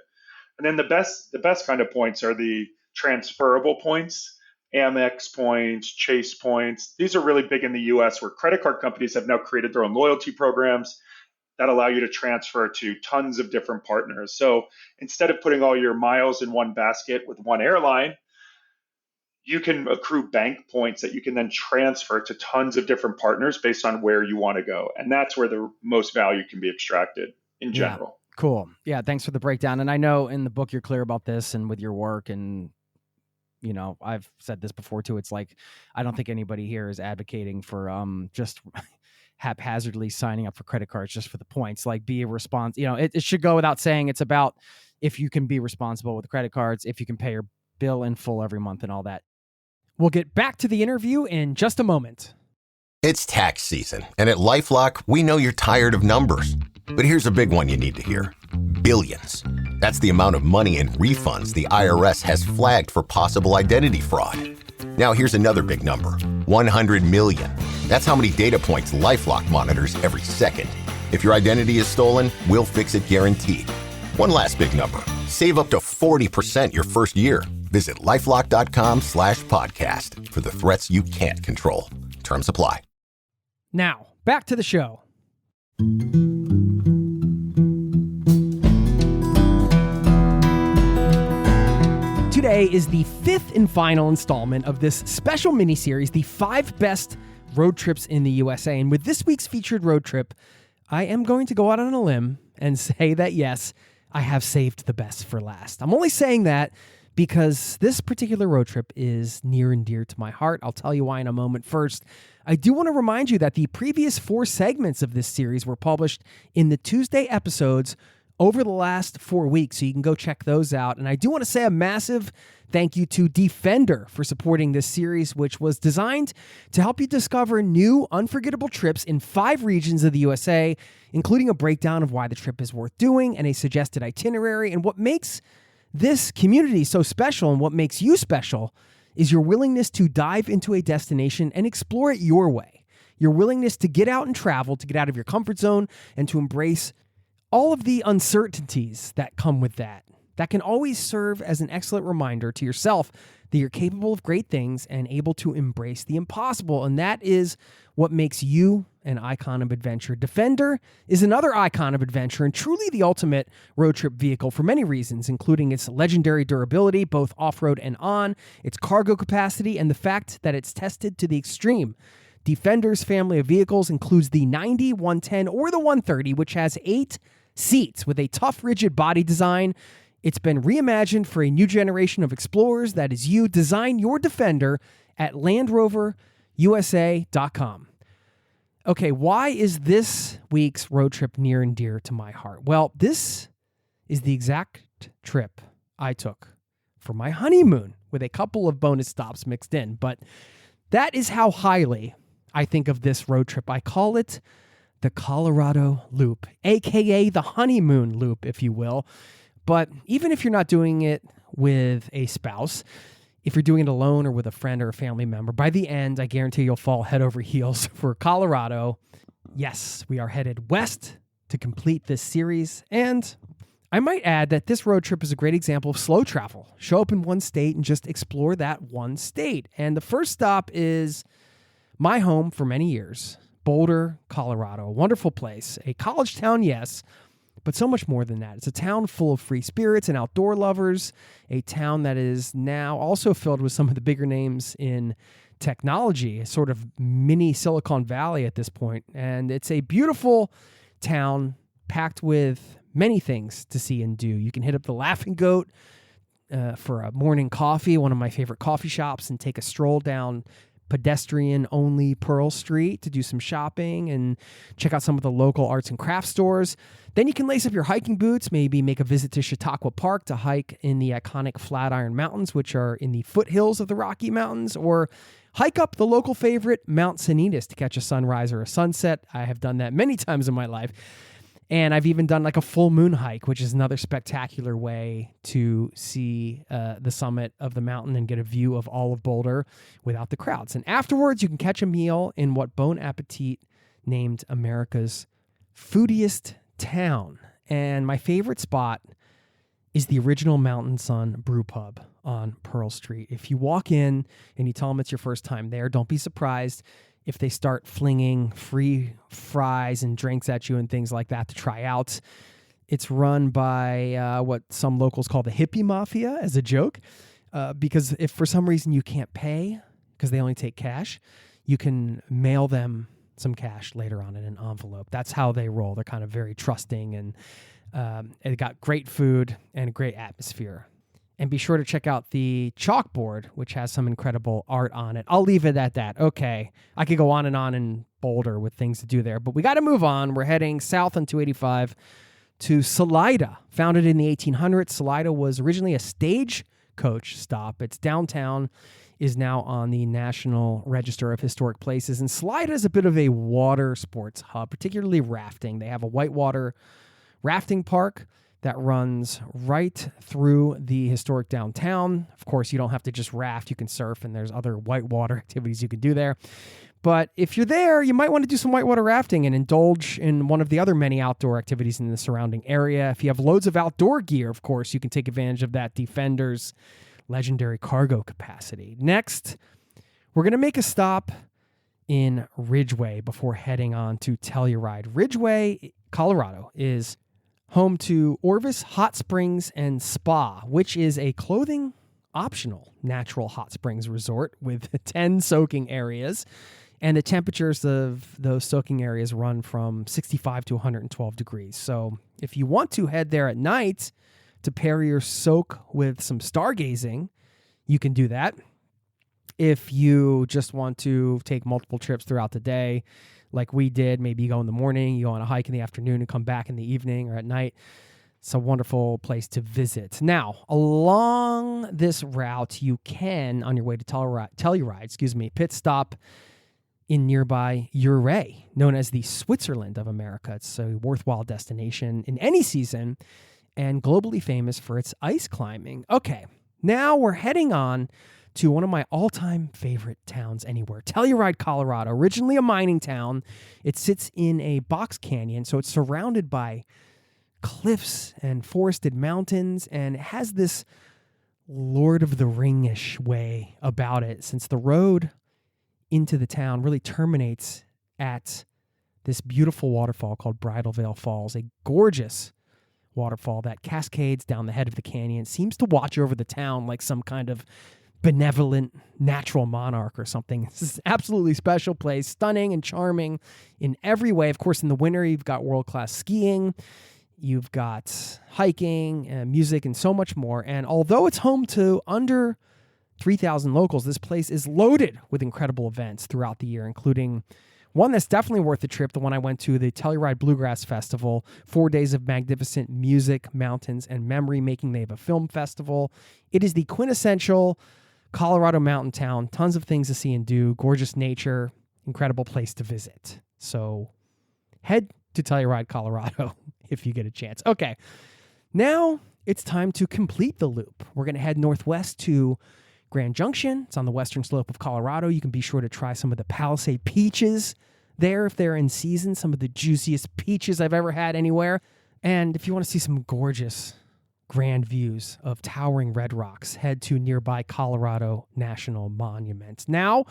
And then the best kind of points are the transferable points, Amex points, Chase points. These are really big in the US, where credit card companies have now created their own loyalty programs that allow you to transfer to tons of different partners. So instead of putting all your miles in one basket with one airline, you can accrue bank points that you can then transfer to tons of different partners based on where you want to go. And that's where the most value can be extracted in general. Yeah, cool. Yeah, thanks for the breakdown. And I know in the book you're clear about this and with your work, and I've said this before too. It's like, I don't think anybody here is advocating for just haphazardly signing up for credit cards just for the points. Like, be a it should go without saying. It's about if you can be responsible with credit cards, if you can pay your bill in full every month and all that. We'll get back to the interview in just a moment. It's tax season, and at LifeLock, we know you're tired of numbers. But here's a big one you need to hear. Billions. That's the amount of money in refunds the IRS has flagged for possible identity fraud. Now here's another big number, 100 million. That's how many data points LifeLock monitors every second. If your identity is stolen, we'll fix it guaranteed. One last big number, save up to 40% your first year. Visit LifeLock.com/podcast for the threats you can't control. Terms apply. Now, back to the show. Today is the fifth and final installment of this special miniseries, the 5 best road trips in the USA. And with this week's featured road trip, I am going to go out on a limb and say that, yes, I have saved the best for last. I'm only saying that because this particular road trip is near and dear to my heart. I'll tell you why in a moment. First, I do want to remind you that the previous 4 segments of this series were published in the Tuesday episodes over the last 4 weeks, so you can go check those out. And I do want to say a massive thank you to Defender for supporting this series, which was designed to help you discover new, unforgettable trips in 5 regions of the USA, including a breakdown of why the trip is worth doing and a suggested itinerary. And what makes this community so special and what makes you special is your willingness to dive into a destination and explore it your way. Your willingness to get out and travel, to get out of your comfort zone, and to embrace all of the uncertainties that come with that. That can always serve as an excellent reminder to yourself that you're capable of great things and able to embrace the impossible. And that is what makes you an icon of adventure. Defender is another icon of adventure and truly the ultimate road trip vehicle for many reasons, including its legendary durability, both off-road and on, its cargo capacity, and the fact that it's tested to the extreme. Defender's family of vehicles includes the 90, 110, or the 130, which has 8 seats with a tough, rigid body design. It's been reimagined for a new generation of explorers. That is you. Design your Defender at LandRoverUSA.com. Okay, why is this week's road trip near and dear to my heart? Well, this is the exact trip I took for my honeymoon with a couple of bonus stops mixed in. But that is how highly I think of this road trip. I call it the Colorado Loop, aka the honeymoon loop, if you will. But even if you're not doing it with a spouse, if you're doing it alone or with a friend or a family member, by the end, I guarantee you'll fall head over heels for Colorado. Yes, we are headed west to complete this series. And I might add that this road trip is a great example of slow travel. Show up in one state and just explore that one state. And the first stop is my home for many years, Boulder, Colorado. A wonderful place, a college town, yes, but so much more than that. It's a town full of free spirits and outdoor lovers, a town that is now also filled with some of the bigger names in technology, a sort of mini Silicon Valley at this point. And it's a beautiful town packed with many things to see and do. You can hit up the Laughing Goat for a morning coffee, one of my favorite coffee shops, and take a stroll down pedestrian-only Pearl Street to do some shopping and check out some of the local arts and crafts stores. Then you can lace up your hiking boots, maybe make a visit to Chautauqua Park to hike in the iconic Flatiron Mountains, which are in the foothills of the Rocky Mountains, or hike up the local favorite, Mount Sanitas, to catch a sunrise or a sunset. I have done that many times in my life. And I've even done like a full moon hike, which is another spectacular way to see the summit of the mountain and get a view of all of Boulder without the crowds. And afterwards, you can catch a meal in what Bon Appetit named America's foodiest town. And my favorite spot is the original Mountain Sun Brew Pub on Pearl Street. If you walk in and you tell them it's your first time there, don't be surprised if they start flinging free fries and drinks at you and things like that to try out. It's run by what some locals call the hippie mafia as a joke, because if for some reason you can't pay because they only take cash, you can mail them some cash later on in an envelope. That's how they roll. They're kind of very trusting, and they got great food and a great atmosphere. And be sure to check out the chalkboard, which has some incredible art on it. I'll leave it at that. Okay, I could go on in Boulder with things to do there, but we got to move on. We're heading south on 285 to Salida. Founded in the 1800s, Salida was originally a stagecoach stop. Its downtown is now on the National Register of Historic Places. And Salida is a bit of a water sports hub, particularly rafting. They have a whitewater rafting park that runs right through the historic downtown. Of course, you don't have to just raft. You can surf, and there's other whitewater activities you can do there. But if you're there, you might want to do some whitewater rafting and indulge in one of the other many outdoor activities in the surrounding area. If you have loads of outdoor gear, of course, you can take advantage of that Defender's legendary cargo capacity. Next, we're going to make a stop in Ridgway before heading on to Telluride. Ridgway, Colorado, is home to Orvis Hot Springs and Spa, which is a clothing optional natural hot springs resort with 10 soaking areas. And the temperatures of those soaking areas run from 65 to 112 degrees. So if you want to head there at night to pair your soak with some stargazing, you can do that. If you just want to take multiple trips throughout the day, like we did, maybe you go in the morning, you go on a hike in the afternoon and come back in the evening or at night. It's a wonderful place to visit. Now, along this route, you can, on your way to Telluride, pit stop in nearby Ouray, known as the Switzerland of America. It's a worthwhile destination in any season and globally famous for its ice climbing. Okay, now we're heading on to one of my all-time favorite towns anywhere, Telluride, Colorado. Originally a mining town, it sits in a box canyon, so it's surrounded by cliffs and forested mountains, and it has this Lord of the Ring-ish way about it, since the road into the town really terminates at this beautiful waterfall called Bridal Veil Falls, a gorgeous waterfall that cascades down the head of the canyon, seems to watch over the town like some kind of benevolent natural monarch or something. This is an absolutely special place, stunning and charming in every way. Of course, in the winter, you've got world-class skiing, you've got hiking, and music, and so much more. And although it's home to under 3,000 locals, this place is loaded with incredible events throughout the year, including one that's definitely worth the trip, the one I went to, the Telluride Bluegrass Festival, 4 days of magnificent music, mountains, and memory making. They have a film festival. It is the quintessential Colorado mountain town, tons of things to see and do, gorgeous nature, incredible place to visit. So head to Telluride, Colorado, if you get a chance. Okay, now it's time to complete the loop. We're going to head northwest to Grand Junction. It's on the western slope of Colorado. You can be sure to try some of the Palisade peaches there if they're in season, some of the juiciest peaches I've ever had anywhere. And if you want to see some gorgeous grand views of towering red rocks, head to nearby Colorado National Monument. Now,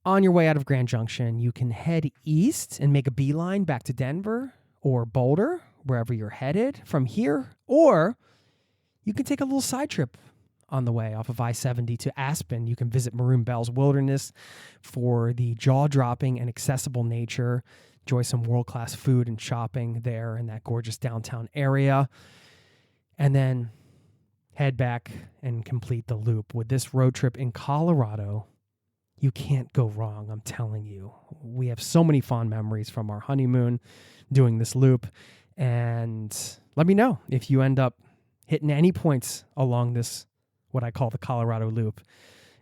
on your way out of Grand Junction, you can head east and make a beeline back to Denver or Boulder, wherever you're headed from here, or you can take a little side trip on the way off of I-70 to Aspen. You can visit Maroon Bells Wilderness for the jaw-dropping and accessible nature, enjoy some world-class food and shopping there in that gorgeous downtown area, and then head back and complete the loop. With this road trip in Colorado, you can't go wrong, I'm telling you. We have so many fond memories from our honeymoon doing this loop, and let me know if you end up hitting any points along this, what I call the Colorado Loop,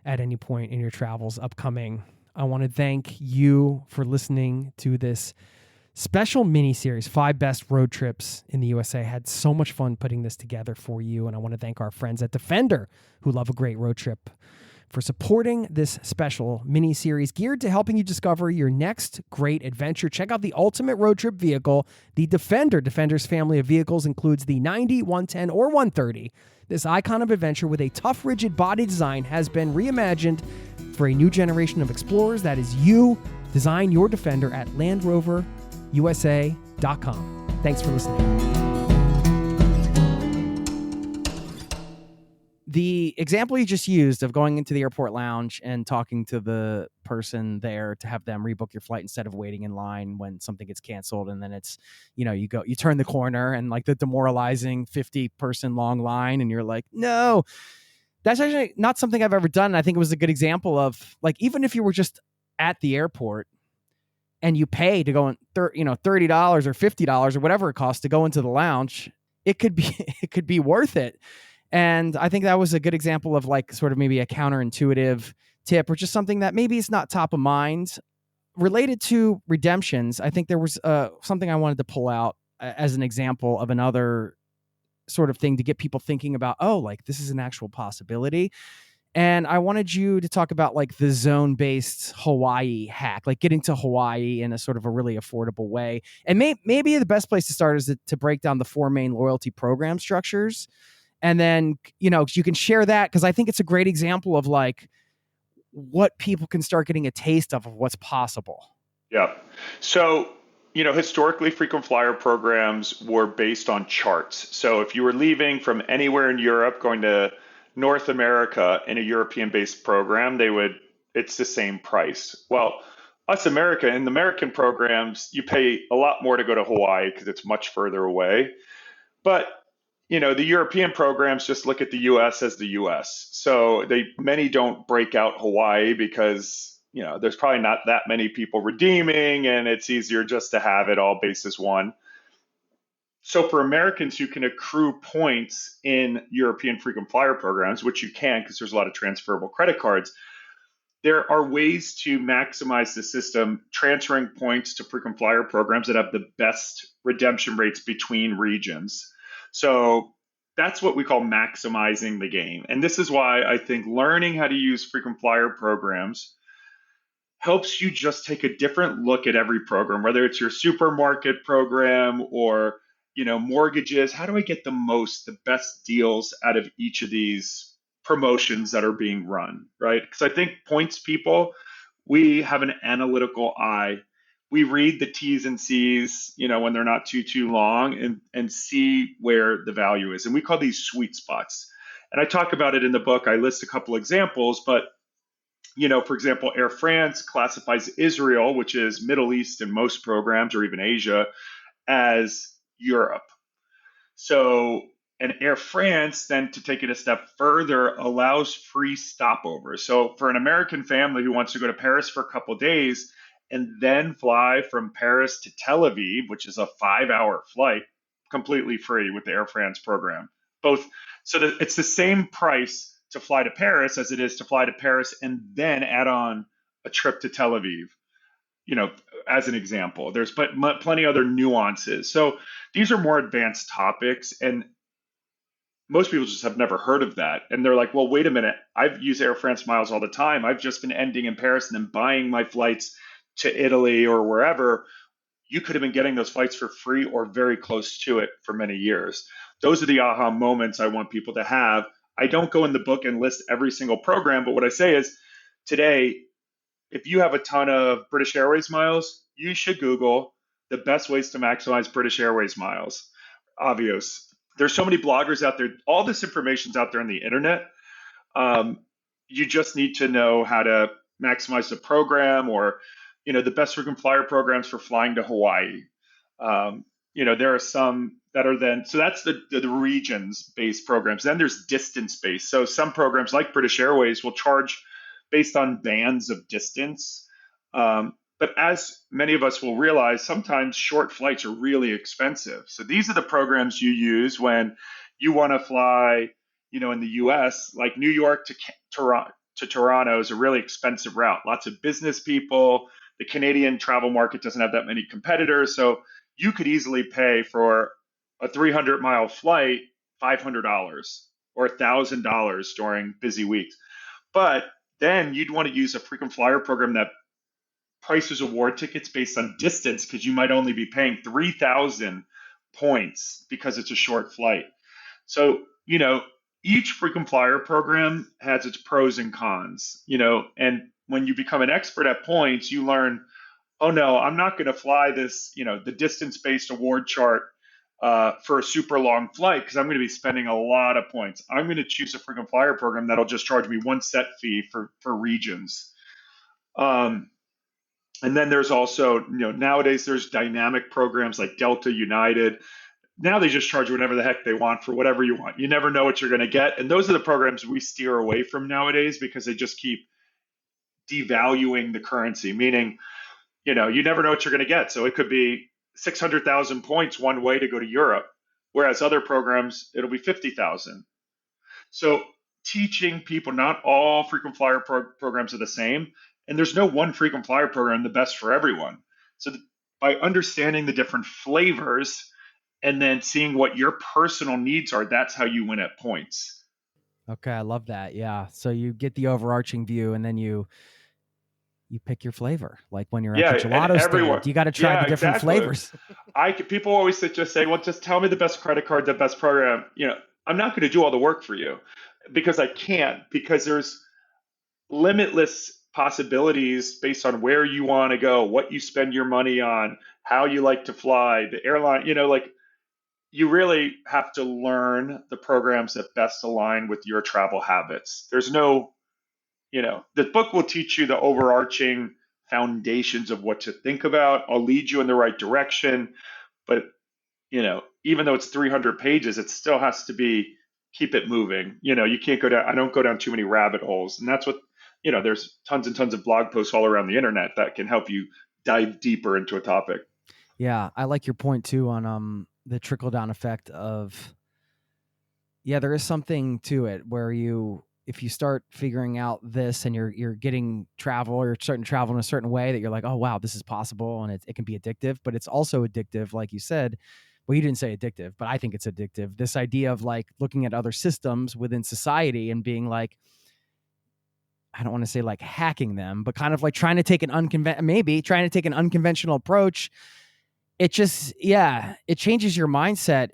at any point in your travels upcoming. I want to thank you for listening to this special mini-series, 5 Best Road Trips in the USA. I had so much fun putting this together for you, and I want to thank our friends at Defender, who love a great road trip, for supporting this special mini-series geared to helping you discover your next great adventure. Check out the ultimate road trip vehicle, the Defender. Defender's family of vehicles includes the 90, 110, or 130. This icon of adventure with a tough, rigid body design has been reimagined for a new generation of explorers. That is you. Design your Defender at LandRoverUSA.com. Thanks for listening. The example you just used of going into the airport lounge and talking to the person there to have them rebook your flight instead of waiting in line when something gets canceled, and then it's, you turn the corner and like the demoralizing 50-person long line, and you're like, no, that's actually not something I've ever done. And I think it was a good example of, like, even if you were just at the airport and you pay to go in, $30 or $50 or whatever it costs to go into the lounge, it could be worth it. And I think that was a good example of like sort of maybe a counterintuitive tip, or just something that maybe is not top of mind related to redemptions. I think there was something I wanted to pull out as an example of another sort of thing to get people thinking about, oh, like this is an actual possibility. And I wanted you to talk about like the zone-based Hawaii hack, like getting to Hawaii in a sort of a really affordable way. And maybe the best place to start is to break down the 4 main loyalty program structures. And then, you can share that, because I think it's a great example of like what people can start getting a taste of what's possible. Yeah. So, historically, frequent flyer programs were based on charts. So if you were leaving from anywhere in Europe, going to North America in a European-based program, it's the same price. Well, in the American programs, you pay a lot more to go to Hawaii because it's much further away. But the European programs just look at the US as the US. So many don't break out Hawaii because, there's probably not that many people redeeming, and it's easier just to have it all basis one. So for Americans who can accrue points in European frequent flyer programs, which you can because there's a lot of transferable credit cards, there are ways to maximize the system, transferring points to frequent flyer programs that have the best redemption rates between regions. So that's what we call maximizing the game. And this is why I think learning how to use frequent flyer programs helps you just take a different look at every program, whether it's your supermarket program or mortgages. How do I get the best deals out of each of these promotions that are being run, right? Because I think points people, we have an analytical eye. We read the T's and C's, when they're not too long, and see where the value is. And we call these sweet spots. And I talk about it in the book. I list a couple examples, but for example, Air France classifies Israel, which is Middle East in most programs, or even Asia, as Europe. So, and Air France, then to take it a step further, allows free stopovers. So for an American family who wants to go to Paris for a couple of days and then fly from Paris to Tel Aviv, which is a 5-hour flight, completely free with the Air France program. It's the same price to fly to Paris as it is to fly to Paris and then add on a trip to Tel Aviv, as an example. There's plenty other nuances. So these are more advanced topics, and most people just have never heard of that. And they're like, well, wait a minute. I've used Air France miles all the time. I've just been ending in Paris and then buying my flights to Italy or wherever. You could have been getting those flights for free or very close to it for many years. Those are the aha moments I want people to have. I don't go in the book and list every single program, but what I say is today, if you have a ton of British Airways miles, you should Google the best ways to maximize British Airways miles. Obvious. There's so many bloggers out there. All this information's out there on the internet. You just need to know how to maximize the program, or, the best frequent flyer programs for flying to Hawaii. There are some that are so that's the regions-based programs. Then there's distance-based. So some programs like British Airways will charge based on bands of distance. But as many of us will realize, sometimes short flights are really expensive. So these are the programs you use when you want to fly, in the US, like New York to Toronto is a really expensive route. Lots of business people. The Canadian travel market doesn't have that many competitors. So you could easily pay for a 300-mile flight $500 or $1,000 during busy weeks. But then you'd want to use a frequent flyer program that prices award tickets based on distance, because you might only be paying 3,000 points because it's a short flight. So, each frequent flyer program has its pros and cons, and when you become an expert at points, you learn, oh no, I'm not going to fly this, the distance-based award chart for a super long flight because I'm going to be spending a lot of points. I'm going to choose a frequent flyer program that'll just charge me one set fee for regions. And then there's also, nowadays there's dynamic programs like Delta, United. Now they just charge whatever the heck they want for whatever you want. You never know what you're going to get. And those are the programs we steer away from nowadays because they just keep devaluing the currency, meaning, you never know what you're going to get. So it could be 600,000 points one way to go to Europe, whereas other programs, it'll be 50,000. So teaching people, not all frequent flyer programs are the same. And there's no one frequent flyer program the best for everyone. So by understanding the different flavors and then seeing what your personal needs are, that's how you win at points. Okay, I love that. Yeah. So you get the overarching view, and then you pick your flavor. Like when you're at the gelato stand, you got to try the different flavors. People always just say, well, just tell me the best credit card, the best program. I'm not going to do all the work for you because I can't, because there's limitless possibilities based on where you want to go, what you spend your money on, how you like to fly, the airline, you really have to learn the programs that best align with your travel habits. There's no, the book will teach you the overarching foundations of what to think about. I'll lead you in the right direction, but, even though it's 300 pages, it still has to be keep it moving. You can't go down. I don't go down too many rabbit holes, and that's what there's tons and tons of blog posts all around the internet that can help you dive deeper into a topic. Yeah, I like your point too on the trickle down effect of, yeah, there is something to it where if you start figuring out this and you're getting travel, or you're starting to travel in a certain way that you're like, oh wow, this is possible, and it can be addictive. But it's also addictive, like you said. Well, you didn't say addictive, but I think it's addictive. This idea of like looking at other systems within society and being like, I don't want to say like hacking them, but kind of like trying to take an unconventional approach. It just, it changes your mindset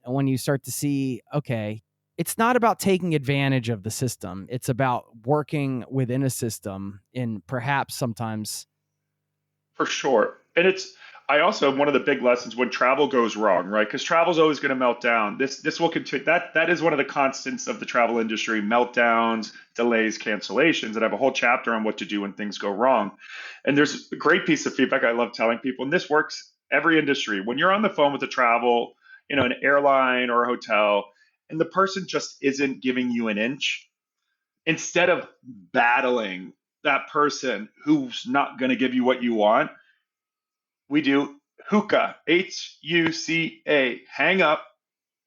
when you start to see, okay, it's not about taking advantage of the system. It's about working within a system, and perhaps sometimes. For sure. And I also, one of the big lessons when travel goes wrong, right? Because travel's always going to melt down. This will continue. That is one of the constants of the travel industry: meltdowns, delays, cancellations. And I have a whole chapter on what to do when things go wrong. And there's a great piece of feedback I love telling people, and this works every industry. When you're on the phone with a travel, an airline or a hotel, and the person just isn't giving you an inch, instead of battling that person who's not going to give you what you want, we do HUCA, HUCA, hang up,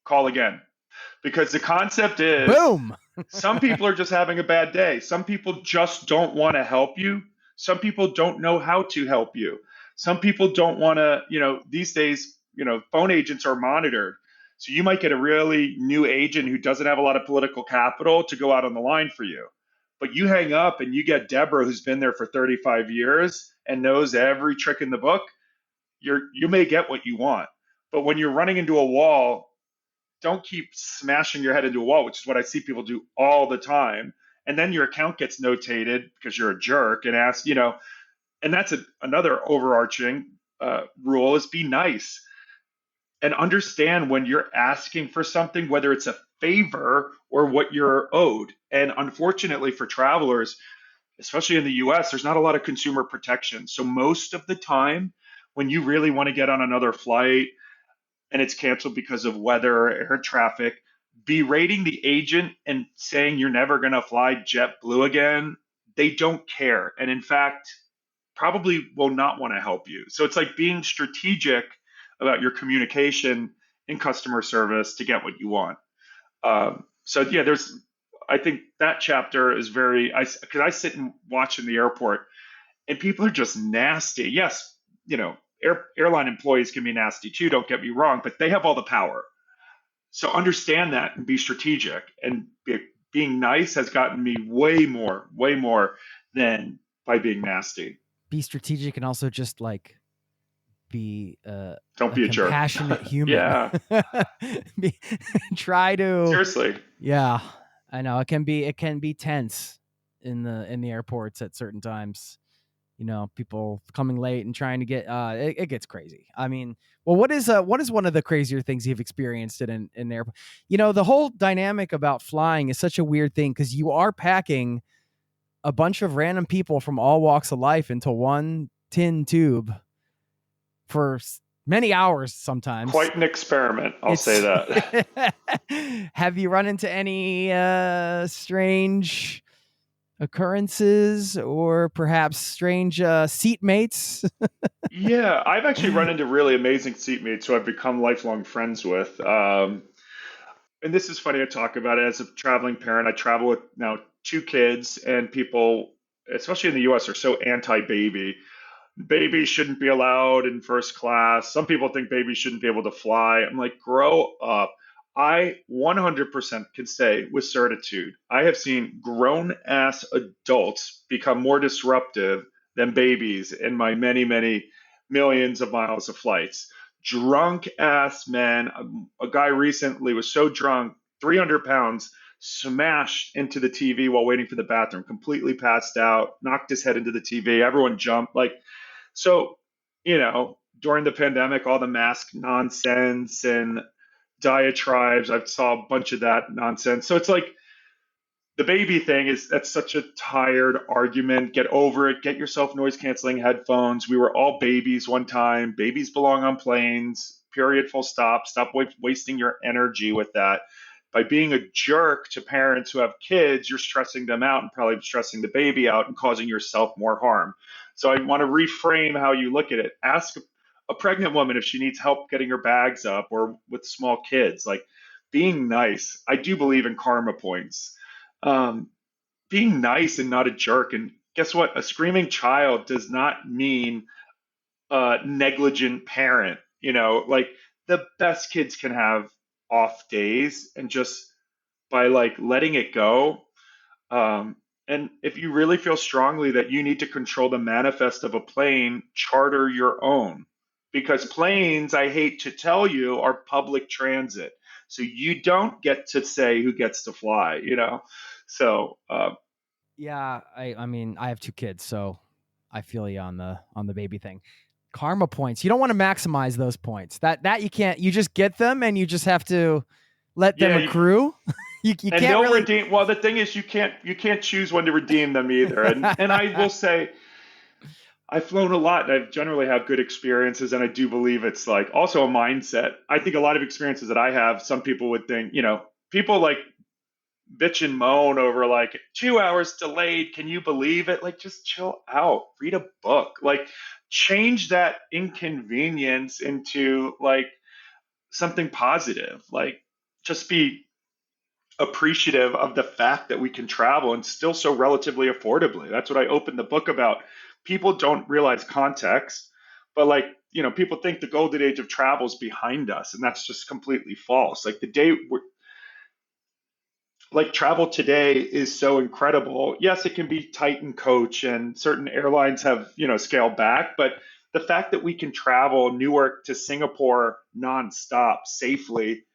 call again. Because the concept is, boom. Some people are just having a bad day. Some people just don't want to help you. Some people don't know how to help you. Some people don't want to, these days, phone agents are monitored. So you might get a really new agent who doesn't have a lot of political capital to go out on the line for you. But you hang up and you get Deborah, who's been there for 35 years and knows every trick in the book. You may get what you want. But when you're running into a wall, don't keep smashing your head into a wall, which is what I see people do all the time. And then your account gets notated because you're a jerk and ask, and that's another overarching rule is be nice and understand when you're asking for something, whether it's a favor or what you're owed. And unfortunately for travelers, especially in the US, there's not a lot of consumer protection. So most of the time, when you really want to get on another flight and it's canceled because of weather or air traffic, berating the agent and saying you're never going to fly JetBlue again, they don't care. And in fact, probably will not want to help you. So it's like being strategic about your communication in customer service to get what you want. I think that chapter is because I sit and watch in the airport and people are just nasty. Yes, airline employees can be nasty too, don't get me wrong, but they have all the power. So understand that and be strategic. And being nice has gotten me way more than by being nasty. Be strategic and also just like be don't be a jerk. Compassionate human. Yeah. Try to seriously. Yeah, I know it can be tense in the airports at certain times. People coming late and trying to get it gets crazy. I mean, well, what is one of the crazier things you've experienced in the airport? The whole dynamic about flying is such a weird thing because you are packing a bunch of random people from all walks of life into one tin tube for many hours sometimes. Quite an experiment, I'll say that. Have you run into any strange occurrences or perhaps strange seatmates? Yeah, I've actually run into really amazing seatmates who I've become lifelong friends with. And this is funny to talk about it. As a traveling parent, I travel with now 2 kids, and people, especially in the US, are so anti-baby. Babies shouldn't be allowed in first class. Some people think babies shouldn't be able to fly. I'm like, grow up. I 100% can say with certitude, I have seen grown-ass adults become more disruptive than babies in my many, many millions of miles of flights. Drunk-ass men. A guy recently was so drunk, 300 pounds, smashed into the TV while waiting for the bathroom, completely passed out, knocked his head into the TV. Everyone jumped. So, during the pandemic, all the mask nonsense and diatribes, I saw a bunch of that nonsense. So it's like the baby thing that's such a tired argument. Get over it. Get yourself noise canceling headphones. We were all babies one time. Babies belong on planes. period, full stop. Stop wasting your energy with that. By being a jerk to parents who have kids, you're stressing them out and probably stressing the baby out and causing yourself more harm. So I want to reframe how you look at it. Ask a pregnant woman if she needs help getting her bags up or with small kids. Like, being nice. I do believe in karma points. Being nice and not a jerk. And guess what? A screaming child does not mean a negligent parent. Like, the best kids can have off days, and just by like letting it go. And if you really feel strongly that you need to control the manifest of a plane, charter your own. Because planes, I hate to tell you, are public transit. So you don't get to say who gets to fly. So Yeah, I mean, I have 2 kids, so I feel you on the baby thing. Karma points. You don't want to maximize those points. That you can't. You just get them, and you just have to let them yeah, accrue. You and can't they'll really redeem. Well, the thing is, you can't choose when to redeem them either. And I will say, I've flown a lot, and I've generally have good experiences, and I do believe it's like also a mindset. I think a lot of experiences that I have, some people would think, people like bitch and moan over like 2 hours delayed. Can you believe it? Like, just chill out, read a book, like change that inconvenience into like something positive. Like, just be appreciative of the fact that we can travel and still so relatively affordably. That's what I opened the book about. People don't realize context, but like, people think the golden age of travel is behind us, and that's just completely false. Like, travel today is so incredible. Yes, it can be tight and coach, and certain airlines have, scaled back, but the fact that we can travel Newark to Singapore nonstop safely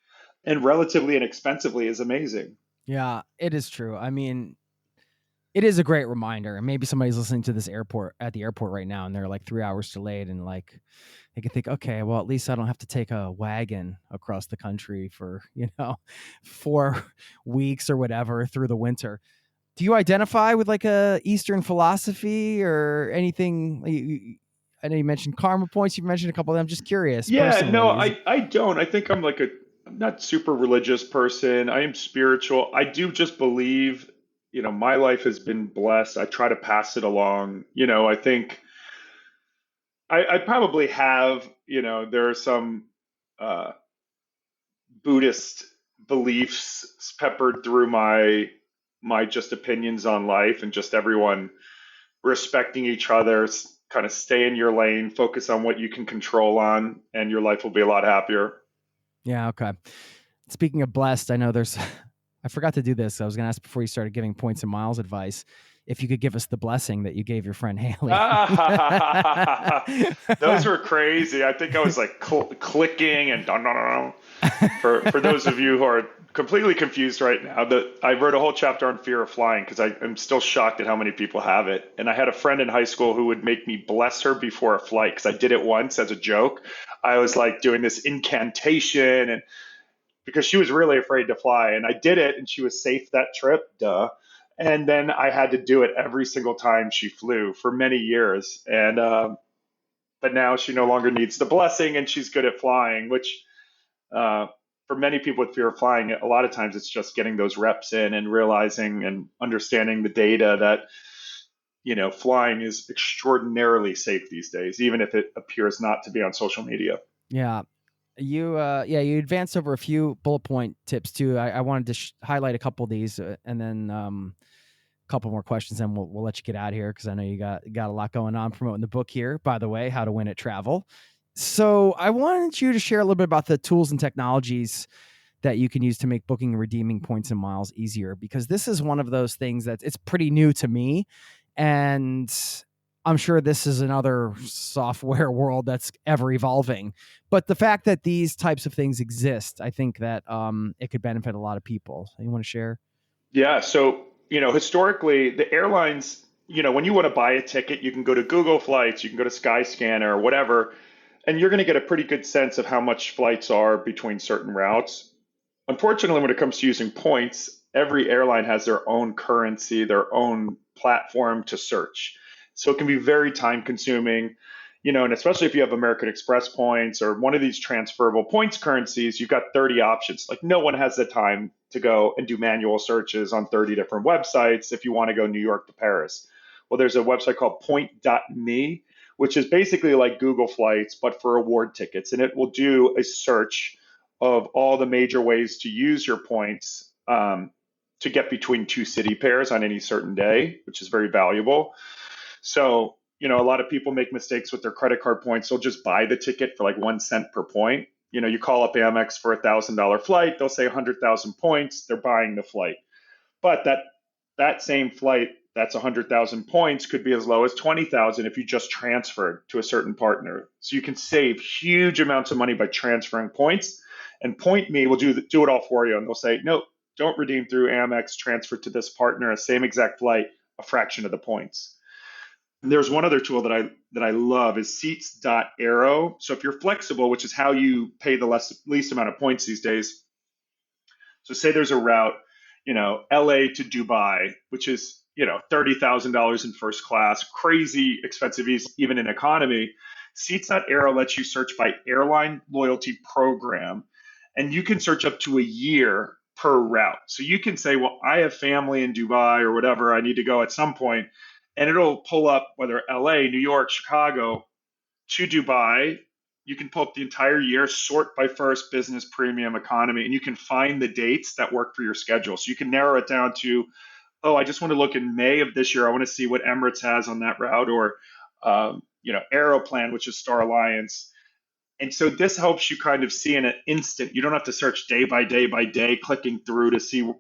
and relatively inexpensively is amazing. Yeah, it is true. I mean, it is a great reminder. And maybe somebody's listening to this at the airport right now, and they're like 3 hours delayed, and like they can think, okay, well, at least I don't have to take a wagon across the country for 4 weeks or whatever through the winter. Do you identify with like a Eastern philosophy or anything? I know you mentioned karma points. You've mentioned a couple of them. I'm just curious. Yeah, no, Personally, I don't. I think I'm not super religious person. I am spiritual. I do just believe, my life has been blessed. I try to pass it along. I think I probably have, there are some Buddhist beliefs peppered through my just opinions on life, and just everyone respecting each other, kind of stay in your lane, focus on what you can control on, and your life will be a lot happier. yeah, okay. Speaking of blessed, I know there's. I forgot to do this. I was going to ask before you started giving points and miles advice, if you could give us the blessing that you gave your friend Haley. Those were crazy. I think I was like clicking and dun, dun, dun, dun. For those of you who are completely confused right now, I wrote a whole chapter on fear of flying because I'm still shocked at how many people have it. And I had a friend in high school who would make me bless her before a flight because I did it once as a joke. I was like doing this incantation, and because she was really afraid to fly, and I did it, and she was safe that trip. Duh. And then I had to do it every single time she flew for many years. And but now she no longer needs the blessing, and she's good at flying, which for many people with fear of flying, a lot of times it's just getting those reps in and realizing and understanding the data that flying is extraordinarily safe these days, even if it appears not to be on social media. Yeah. You advanced over a few bullet point tips too. I wanted to highlight a couple of these, and then a couple more questions, and we'll let you get out of here because I know you got a lot going on promoting the book here. By the way, How to Win at Travel. So I wanted you to share a little bit about the tools and technologies that you can use to make booking and redeeming points and miles easier, because this is one of those things that it's pretty new to me, and I'm sure this is another software world that's ever evolving. But the fact that these types of things exist, I think that it could benefit a lot of people. You want to share? Yeah. So, historically, the airlines, when you want to buy a ticket, you can go to Google Flights, you can go to Skyscanner or whatever, and you're going to get a pretty good sense of how much flights are between certain routes. Unfortunately, when it comes to using points, every airline has their own currency, their own platform to search. So it can be very time consuming. And especially if you have American Express points or one of these transferable points currencies, you've got 30 options. Like no one has the time to go and do manual searches on 30 different websites if you want to go New York to Paris. Well, there's a website called point.me, which is basically like Google Flights, but for award tickets. And it will do a search of all the major ways to use your points to get between two city pairs on any certain day, which is very valuable. So, a lot of people make mistakes with their credit card points. They'll just buy the ticket for like 1 cent per point. You call up Amex for $1,000 flight, they'll say 100,000 points, they're buying the flight. But that same flight, that's 100,000 points, could be as low as 20,000 if you just transferred to a certain partner. So you can save huge amounts of money by transferring points. And Point Me will do it all for you. And they'll say, no, don't redeem through Amex, transfer to this partner, same exact flight, a fraction of the points. And there's one other tool that I love is seats.aero. So if you're flexible, which is how you pay the least amount of points these days. So say there's a route, LA to Dubai, which is, $30,000 in first class, crazy expensive even in economy. Seats.aero lets you search by airline loyalty program, and you can search up to a year per route. So you can say, well, I have family in Dubai or whatever, I need to go at some point, and it'll pull up whether LA, New York, Chicago to Dubai. You can pull up the entire year, sort by first, business, premium, economy, and you can find the dates that work for your schedule. So you can narrow it down to, I just want to look in May of this year. I want to see what Emirates has on that route, or, Aeroplan, which is Star Alliance. And so this helps you kind of see in an instant. You don't have to search day by day by day, clicking through to see,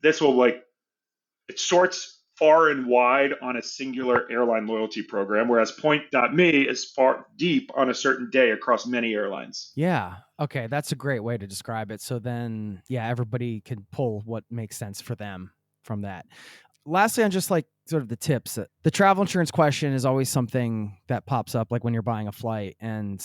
this will it sorts far and wide on a singular airline loyalty program, whereas Point.me is far deep on a certain day across many airlines. Yeah. Okay. That's a great way to describe it. So then, everybody can pull what makes sense for them from that. Lastly, on just like sort of the tips, the travel insurance question is always something that pops up, like when you're buying a flight. And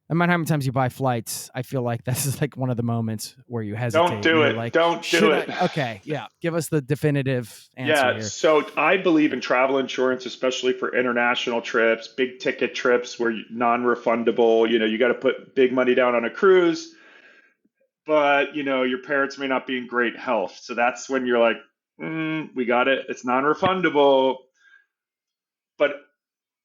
no matter how many times you buy flights, I feel like this is like one of the moments where you hesitate. Don't do it. Like, don't do it. Okay. Yeah. Give us the definitive answer here. So I believe in travel insurance, especially for international trips, big ticket trips where non-refundable, you got to put big money down on a cruise, but your parents may not be in great health. So that's when you're like, we got it. It's non-refundable. But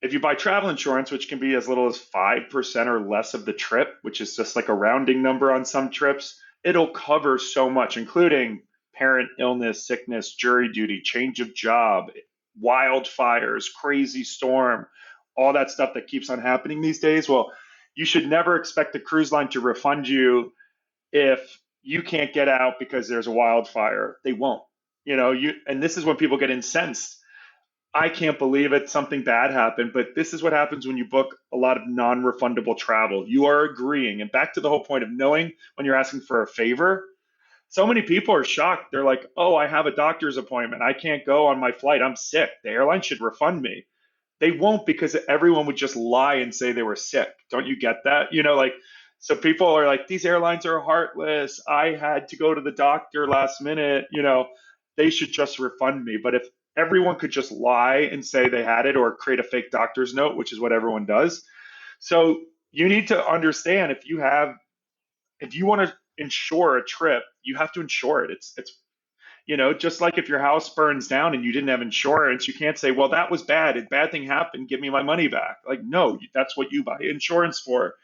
if you buy travel insurance, which can be as little as 5% or less of the trip, which is just like a rounding number on some trips, it'll cover so much, including parent illness, sickness, jury duty, change of job, wildfires, crazy storm, all that stuff that keeps on happening these days. Well, you should never expect the cruise line to refund you if you can't get out because there's a wildfire. They won't. And this is when people get incensed. I can't believe it. Something bad happened. But this is what happens when you book a lot of non-refundable travel. You are agreeing. And back to the whole point of knowing when you're asking for a favor. So many people are shocked. They're like, I have a doctor's appointment. I can't go on my flight. I'm sick. The airline should refund me. They won't, because everyone would just lie and say they were sick. Don't you get that? So people are like, these airlines are heartless. I had to go to the doctor last minute. They should just refund me. But if everyone could just lie and say they had it, or create a fake doctor's note, which is what everyone does. So you need to understand, if you want to insure a trip, you have to insure it. It's just like if your house burns down and you didn't have insurance, you can't say, well, that was bad. A bad thing happened. Give me my money back. Like, no, that's what you buy insurance for.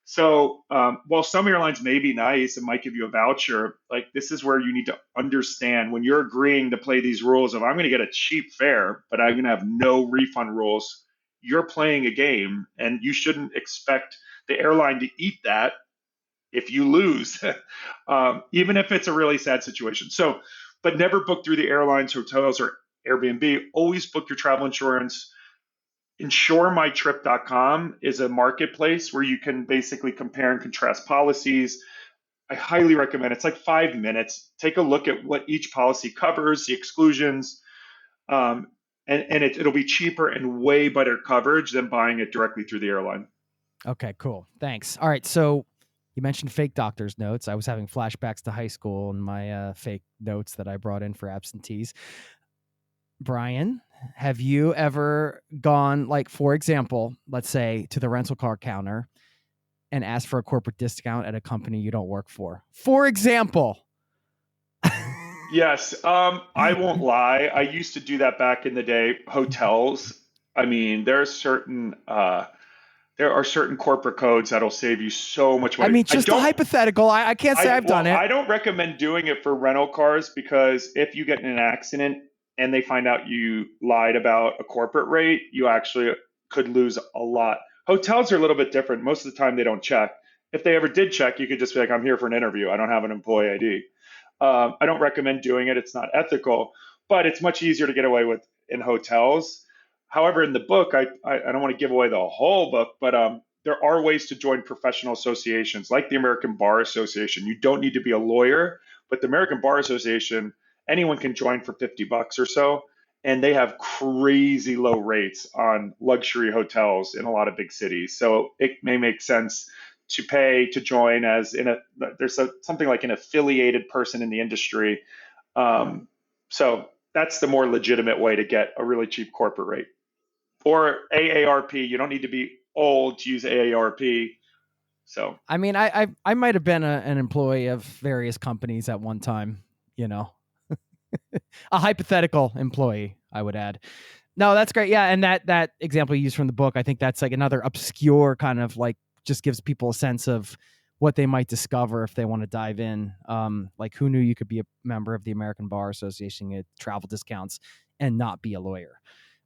So while some airlines may be nice and might give you a voucher, like, this is where you need to understand when you're agreeing to play these rules of, I'm going to get a cheap fare, but I'm going to have no refund rules. You're playing a game, and you shouldn't expect the airline to eat that if you lose, even if it's a really sad situation. So, but never book through the airlines, hotels, or Airbnb. Always book your travel insurance. InsureMyTrip.com is a marketplace where you can basically compare and contrast policies. I highly recommend it. It's like 5 minutes. Take a look at what each policy covers, the exclusions, and it'll be cheaper and way better coverage than buying it directly through the airline. Okay, cool. Thanks. All right, so you mentioned fake doctor's notes. I was having flashbacks to high school and my fake notes that I brought in for absentees. Brian, have you ever gone, like, for example, let's say to the rental car counter and asked for a corporate discount at a company you don't work for? For example. Yes. I won't lie. I used to do that back in the day. Hotels. I mean, there are certain corporate codes that'll save you so much I money. mean, just a hypothetical. I can't say I've done it. I don't recommend doing it for rental cars because if you get in an accident and they find out you lied about a corporate rate, you actually could lose a lot. Hotels are a little bit different. Most of the time, they don't check. If they ever did check, you could just be like, I'm here for an interview. I don't have an employee ID. I don't recommend doing it. It's not ethical, but it's much easier to get away with in hotels. However, in the book, I don't want to give away the whole book, but there are ways to join professional associations like the American Bar Association. You don't need to be a lawyer, but the American Bar Association, anyone can join for $50 or so. And they have crazy low rates on luxury hotels in a lot of big cities. So it may make sense to pay to join as something like an affiliated person in the industry. So that's the more legitimate way to get a really cheap corporate rate. Or AARP, you don't need to be old to use AARP. So I mean, I might have been an employee of various companies at one time, a hypothetical employee, I would add. No, that's great. Yeah, and that example you used from the book, I think that's like another obscure kind of like just gives people a sense of what they might discover if they want to dive in. Like who knew you could be a member of the American Bar Association, get travel discounts, and not be a lawyer.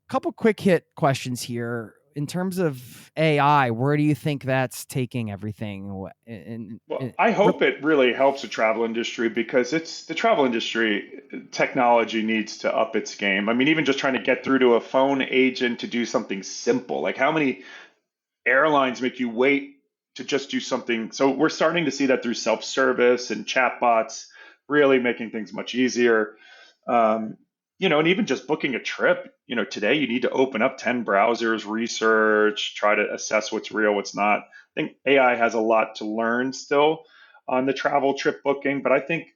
Couple quick hit questions here. In terms of AI, where do you think that's taking everything? I hope it really helps the travel industry because it's the travel industry. Technology needs to up its game. I mean, even just trying to get through to a phone agent to do something simple. Like how many airlines make you wait to just do something? So we're starting to see that through self-service and chatbots, really making things much easier. And even just booking a trip, today you need to open up 10 browsers, research, try to assess what's real, what's not. I think AI has a lot to learn still on the travel trip booking, but I think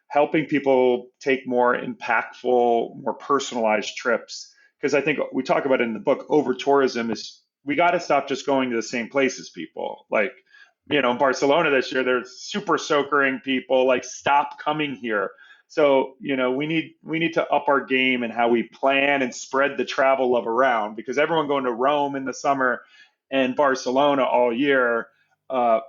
helping people take more impactful, more personalized trips, because I think we talk about it in the book, over tourism is, we got to stop just going to the same places, people. Like, in Barcelona this year, there's super soakering people, like, stop coming here. So, we need to up our game in how we plan and spread the travel love around, because everyone going to Rome in the summer and Barcelona all year, let's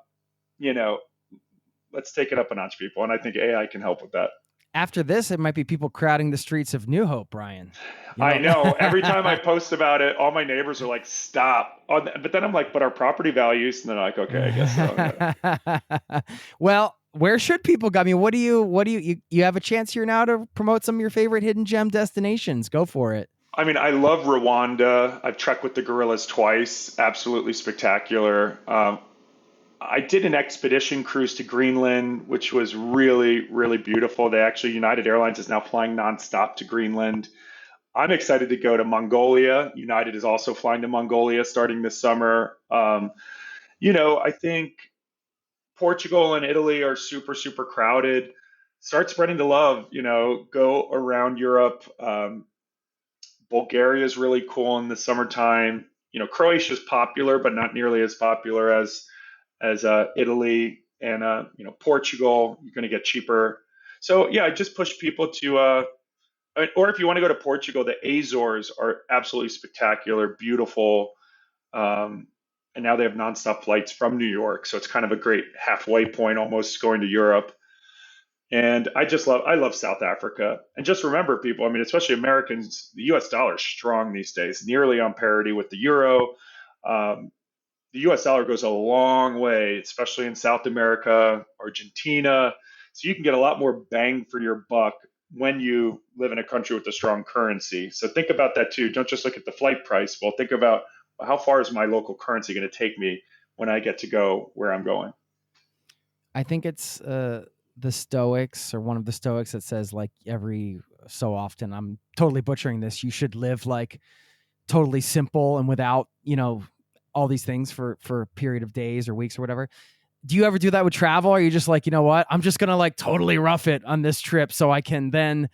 take it up a notch, people. And I think AI can help with that. After this, it might be people crowding the streets of New Hope, Brian. I know. Every time I post about it, all my neighbors are like, stop. But then I'm like, but our property values. And they're like, okay, I guess so. Yeah. Well, where should people go? I mean, what do you have a chance here now to promote some of your favorite hidden gem destinations? Go for it. I mean, I love Rwanda. I've trekked with the gorillas twice. Absolutely spectacular. I did an expedition cruise to Greenland, which was really, really beautiful. United Airlines is now flying nonstop to Greenland. I'm excited to go to Mongolia. United is also flying to Mongolia starting this summer. I think Portugal and Italy are super, super crowded. Start spreading the love, go around Europe. Bulgaria is really cool in the summertime. Croatia is popular, but not nearly as popular as Italy and Portugal. You're going to get cheaper. So yeah, I just push people to, or if you want to go to Portugal, the Azores are absolutely spectacular, beautiful. And now they have nonstop flights from New York. So it's kind of a great halfway point almost going to Europe. And I love South Africa. And just remember, people, I mean, especially Americans, the US dollar is strong these days, nearly on parity with the euro. The US dollar goes a long way, especially in South America, Argentina. So you can get a lot more bang for your buck when you live in a country with a strong currency. So think about that too. Don't just look at the flight price. Well, think about how far is my local currency going to take me when I get to go where I'm going. I think it's the Stoics, or one of the Stoics, that says, like, every so often, I'm totally butchering this, you should live like totally simple and without, all these things for a period of days or weeks or whatever. Do you ever do that with travel? Or are you just like, you know what, I'm just going to like totally rough it on this trip so I can then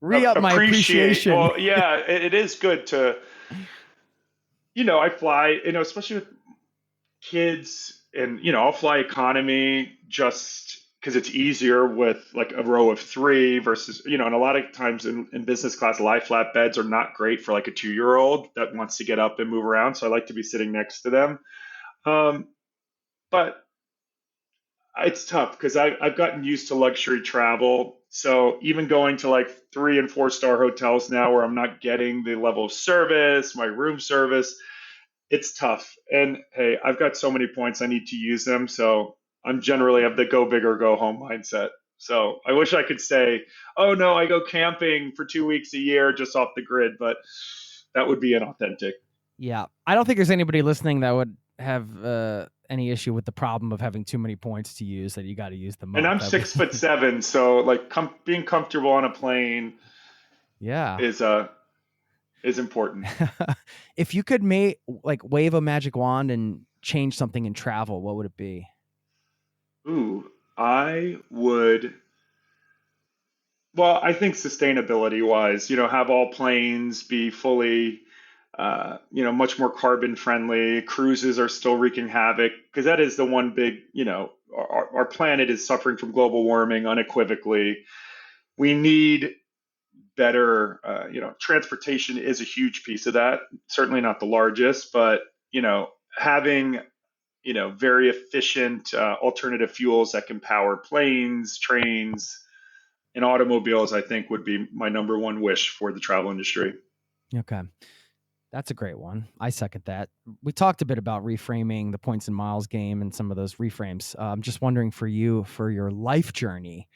Re-up my appreciation. Well, yeah, it is good to, I fly, especially with kids and, I'll fly economy just because it's easier with like a row of three versus, and a lot of times in business class, lie flat beds are not great for like a 2-year-old that wants to get up and move around. So I like to be sitting next to them. But it's tough because I've gotten used to luxury travel. So even going to like 3 and 4 star hotels now where I'm not getting the level of service, my room service, it's tough. And hey, I've got so many points, I need to use them. So I'm generally of the go big or go home mindset. So I wish I could say, oh no, I go camping for 2 weeks a year just off the grid, but that would be inauthentic. Yeah. I don't think there's anybody listening that would have any issue with the problem of having too many points to use, that you got to use them up. And I'm 6'7", so like being comfortable on a plane is important. If you could wave a magic wand and change something in travel, what would it be? Ooh, I would. Well, I think sustainability wise, have all planes be fully, much more carbon friendly. Cruises are still wreaking havoc because that is the one big, our planet is suffering from global warming unequivocally. We need better, transportation is a huge piece of that. Certainly not the largest, but, having, very efficient alternative fuels that can power planes, trains, and automobiles, I think would be my number one wish for the travel industry. Okay. That's a great one. I second that. We talked a bit about reframing the points and miles game and some of those reframes. I'm just wondering for you, for your life journey,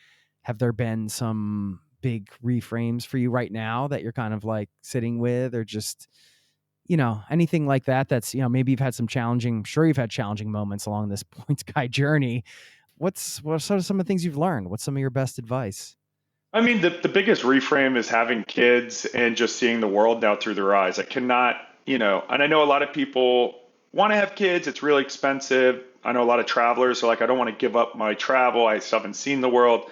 have there been some big reframes for you right now that you're kind of like sitting with, or just, anything like that that's, maybe you've had some I'm sure you've had challenging moments along this points guy journey. What are some of the things you've learned? What's some of your best advice? I mean, the biggest reframe is having kids and just seeing the world now through their eyes. I cannot, and I know a lot of people want to have kids. It's really expensive. I know a lot of travelers are like, I don't want to give up my travel. I still haven't seen the world.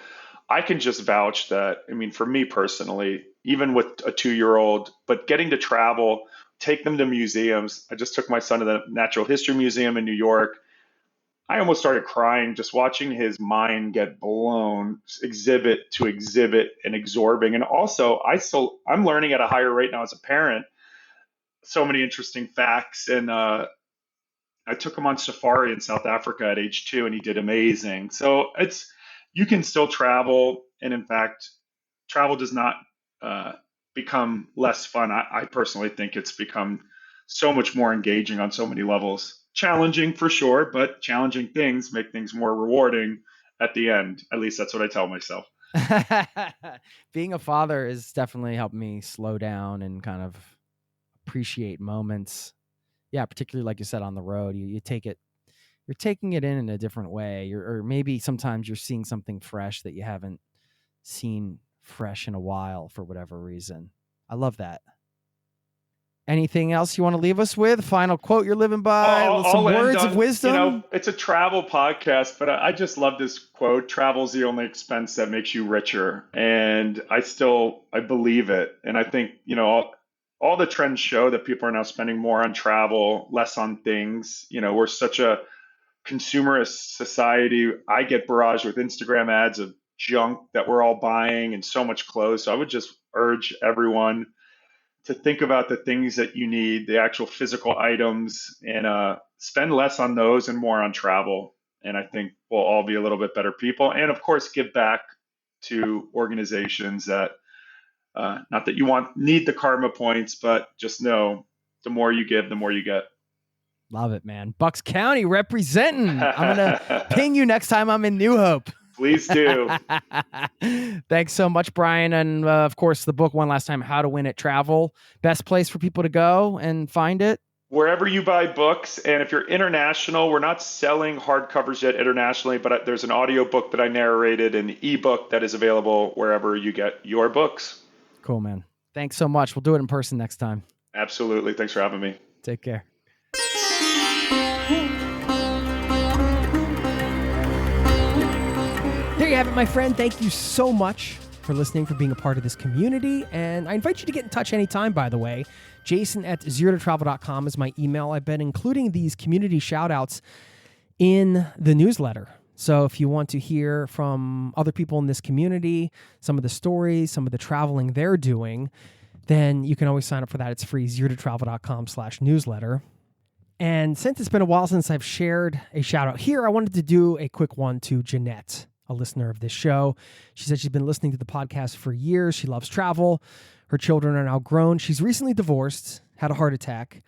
I can just vouch that, for me personally, even with a 2-year-old, but getting to travel, take them to museums. I just took my son to the Natural History Museum in New York. I almost started crying just watching his mind get blown, exhibit to exhibit, and absorbing. And also, I'm learning at a higher rate now as a parent. So many interesting facts. And I took him on safari in South Africa at age 2, and he did amazing. So you can still travel. And in fact, travel does not become less fun. I personally think it's become so much more engaging on so many levels. Challenging for sure, but challenging things make things more rewarding at the end. At least that's what I tell myself. Being a father has definitely helped me slow down and kind of appreciate moments. Yeah, particularly like you said, on the road, you're taking it in a different way. Or maybe sometimes you're seeing something fresh that you haven't seen fresh in a while for whatever reason. I love that. Anything else you want to leave us with? Final quote you're living by? Some words of wisdom? It's a travel podcast, but I just love this quote. Travel's the only expense that makes you richer. And I believe it. And I think, all the trends show that people are now spending more on travel, less on things. We're such a consumerist society. I get barraged with Instagram ads of junk that we're all buying and so much clothes. So I would just urge everyone to think about the things that you need, the actual physical items, and spend less on those and more on travel. And I think we'll all be a little bit better people. And of course, give back to organizations that, not that you need the karma points, but just know the more you give, the more you get. Love it, man. Bucks County representing. I'm going to ping you next time I'm in New Hope. Please do. Thanks so much, Brian. And of course, the book, one last time, How to Win at Travel. Best place for people to go and find it? Wherever you buy books. And if you're international, we're not selling hardcovers yet internationally, but there's an audio book that I narrated, an ebook that is available wherever you get your books. Cool, man. Thanks so much. We'll do it in person next time. Absolutely. Thanks for having me. Take care. There you have it, my friend. Thank you so much for listening, for being a part of this community. And I invite you to get in touch anytime, by the way. Jason@zerototravel.com is my email. I've been including these community shout-outs in the newsletter. So if you want to hear from other people in this community, some of the stories, some of the traveling they're doing, then you can always sign up for that. It's free, zerototravel.com/newsletter. And since it's been a while since I've shared a shout out here, I wanted to do a quick one to Jeanette, a listener of this show. She said she's been listening to the podcast for years. She loves travel. Her children are now grown. She's recently divorced, had a heart attack.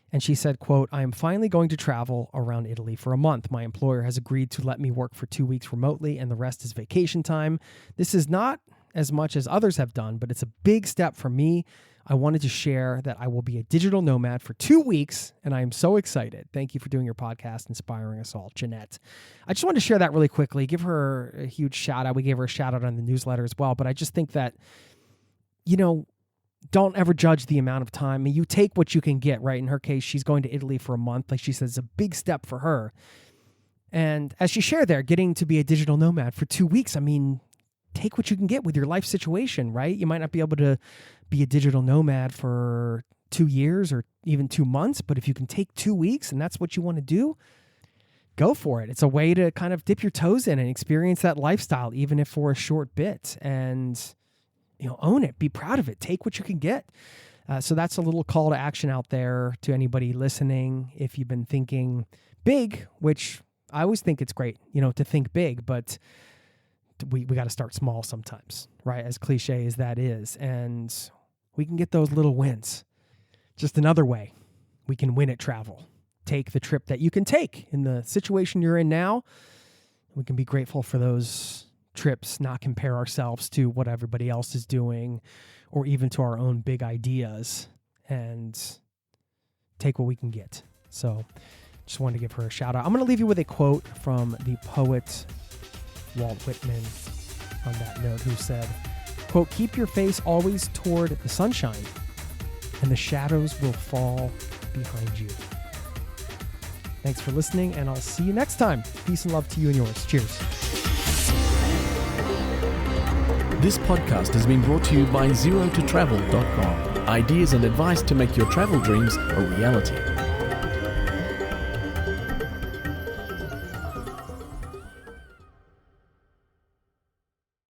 And she said, quote, "I am finally going to travel around Italy for a month. My employer has agreed to let me work for 2 weeks remotely, and the rest is vacation time. This is not as much as others have done, but it's a big step for me. I wanted to share that I will be a digital nomad for 2 weeks, and I am so excited. Thank you for doing your podcast, inspiring us all, Jeanette." I just wanted to share that really quickly, give her a huge shout out. We gave her a shout out on the newsletter as well, but I just think that, don't ever judge the amount of time. I mean, you take what you can get, right? In her case, she's going to Italy for a month. Like she says, it's a big step for her. And as she shared there, getting to be a digital nomad for 2 weeks, I mean, take what you can get with your life situation, right? You might not be able to be a digital nomad for 2 years or even 2 months, but if you can take 2 weeks and that's what you want to do, go for it. It's a way to kind of dip your toes in and experience that lifestyle, even if for a short bit. And own it, be proud of it, take what you can get. So that's a little call to action out there to anybody listening. If you've been thinking big, which I always think it's great, to think big, but we got to start small sometimes, right? As cliche as that is. And we can get those little wins. Just another way we can win at travel. Take the trip that you can take in the situation you're in now. We can be grateful for those trips, not compare ourselves to what everybody else is doing or even to our own big ideas, and take what we can get. So just wanted to give her a shout out. I'm going to leave you with a quote from the poet Walt Whitman on that note, who said, quote, "Keep your face always toward the sunshine and the shadows will fall behind you." Thanks for listening, and I'll see you next time. Peace and love to you and yours. Cheers. This podcast has been brought to you by zerototravel.com. Ideas and advice to make your travel dreams a reality.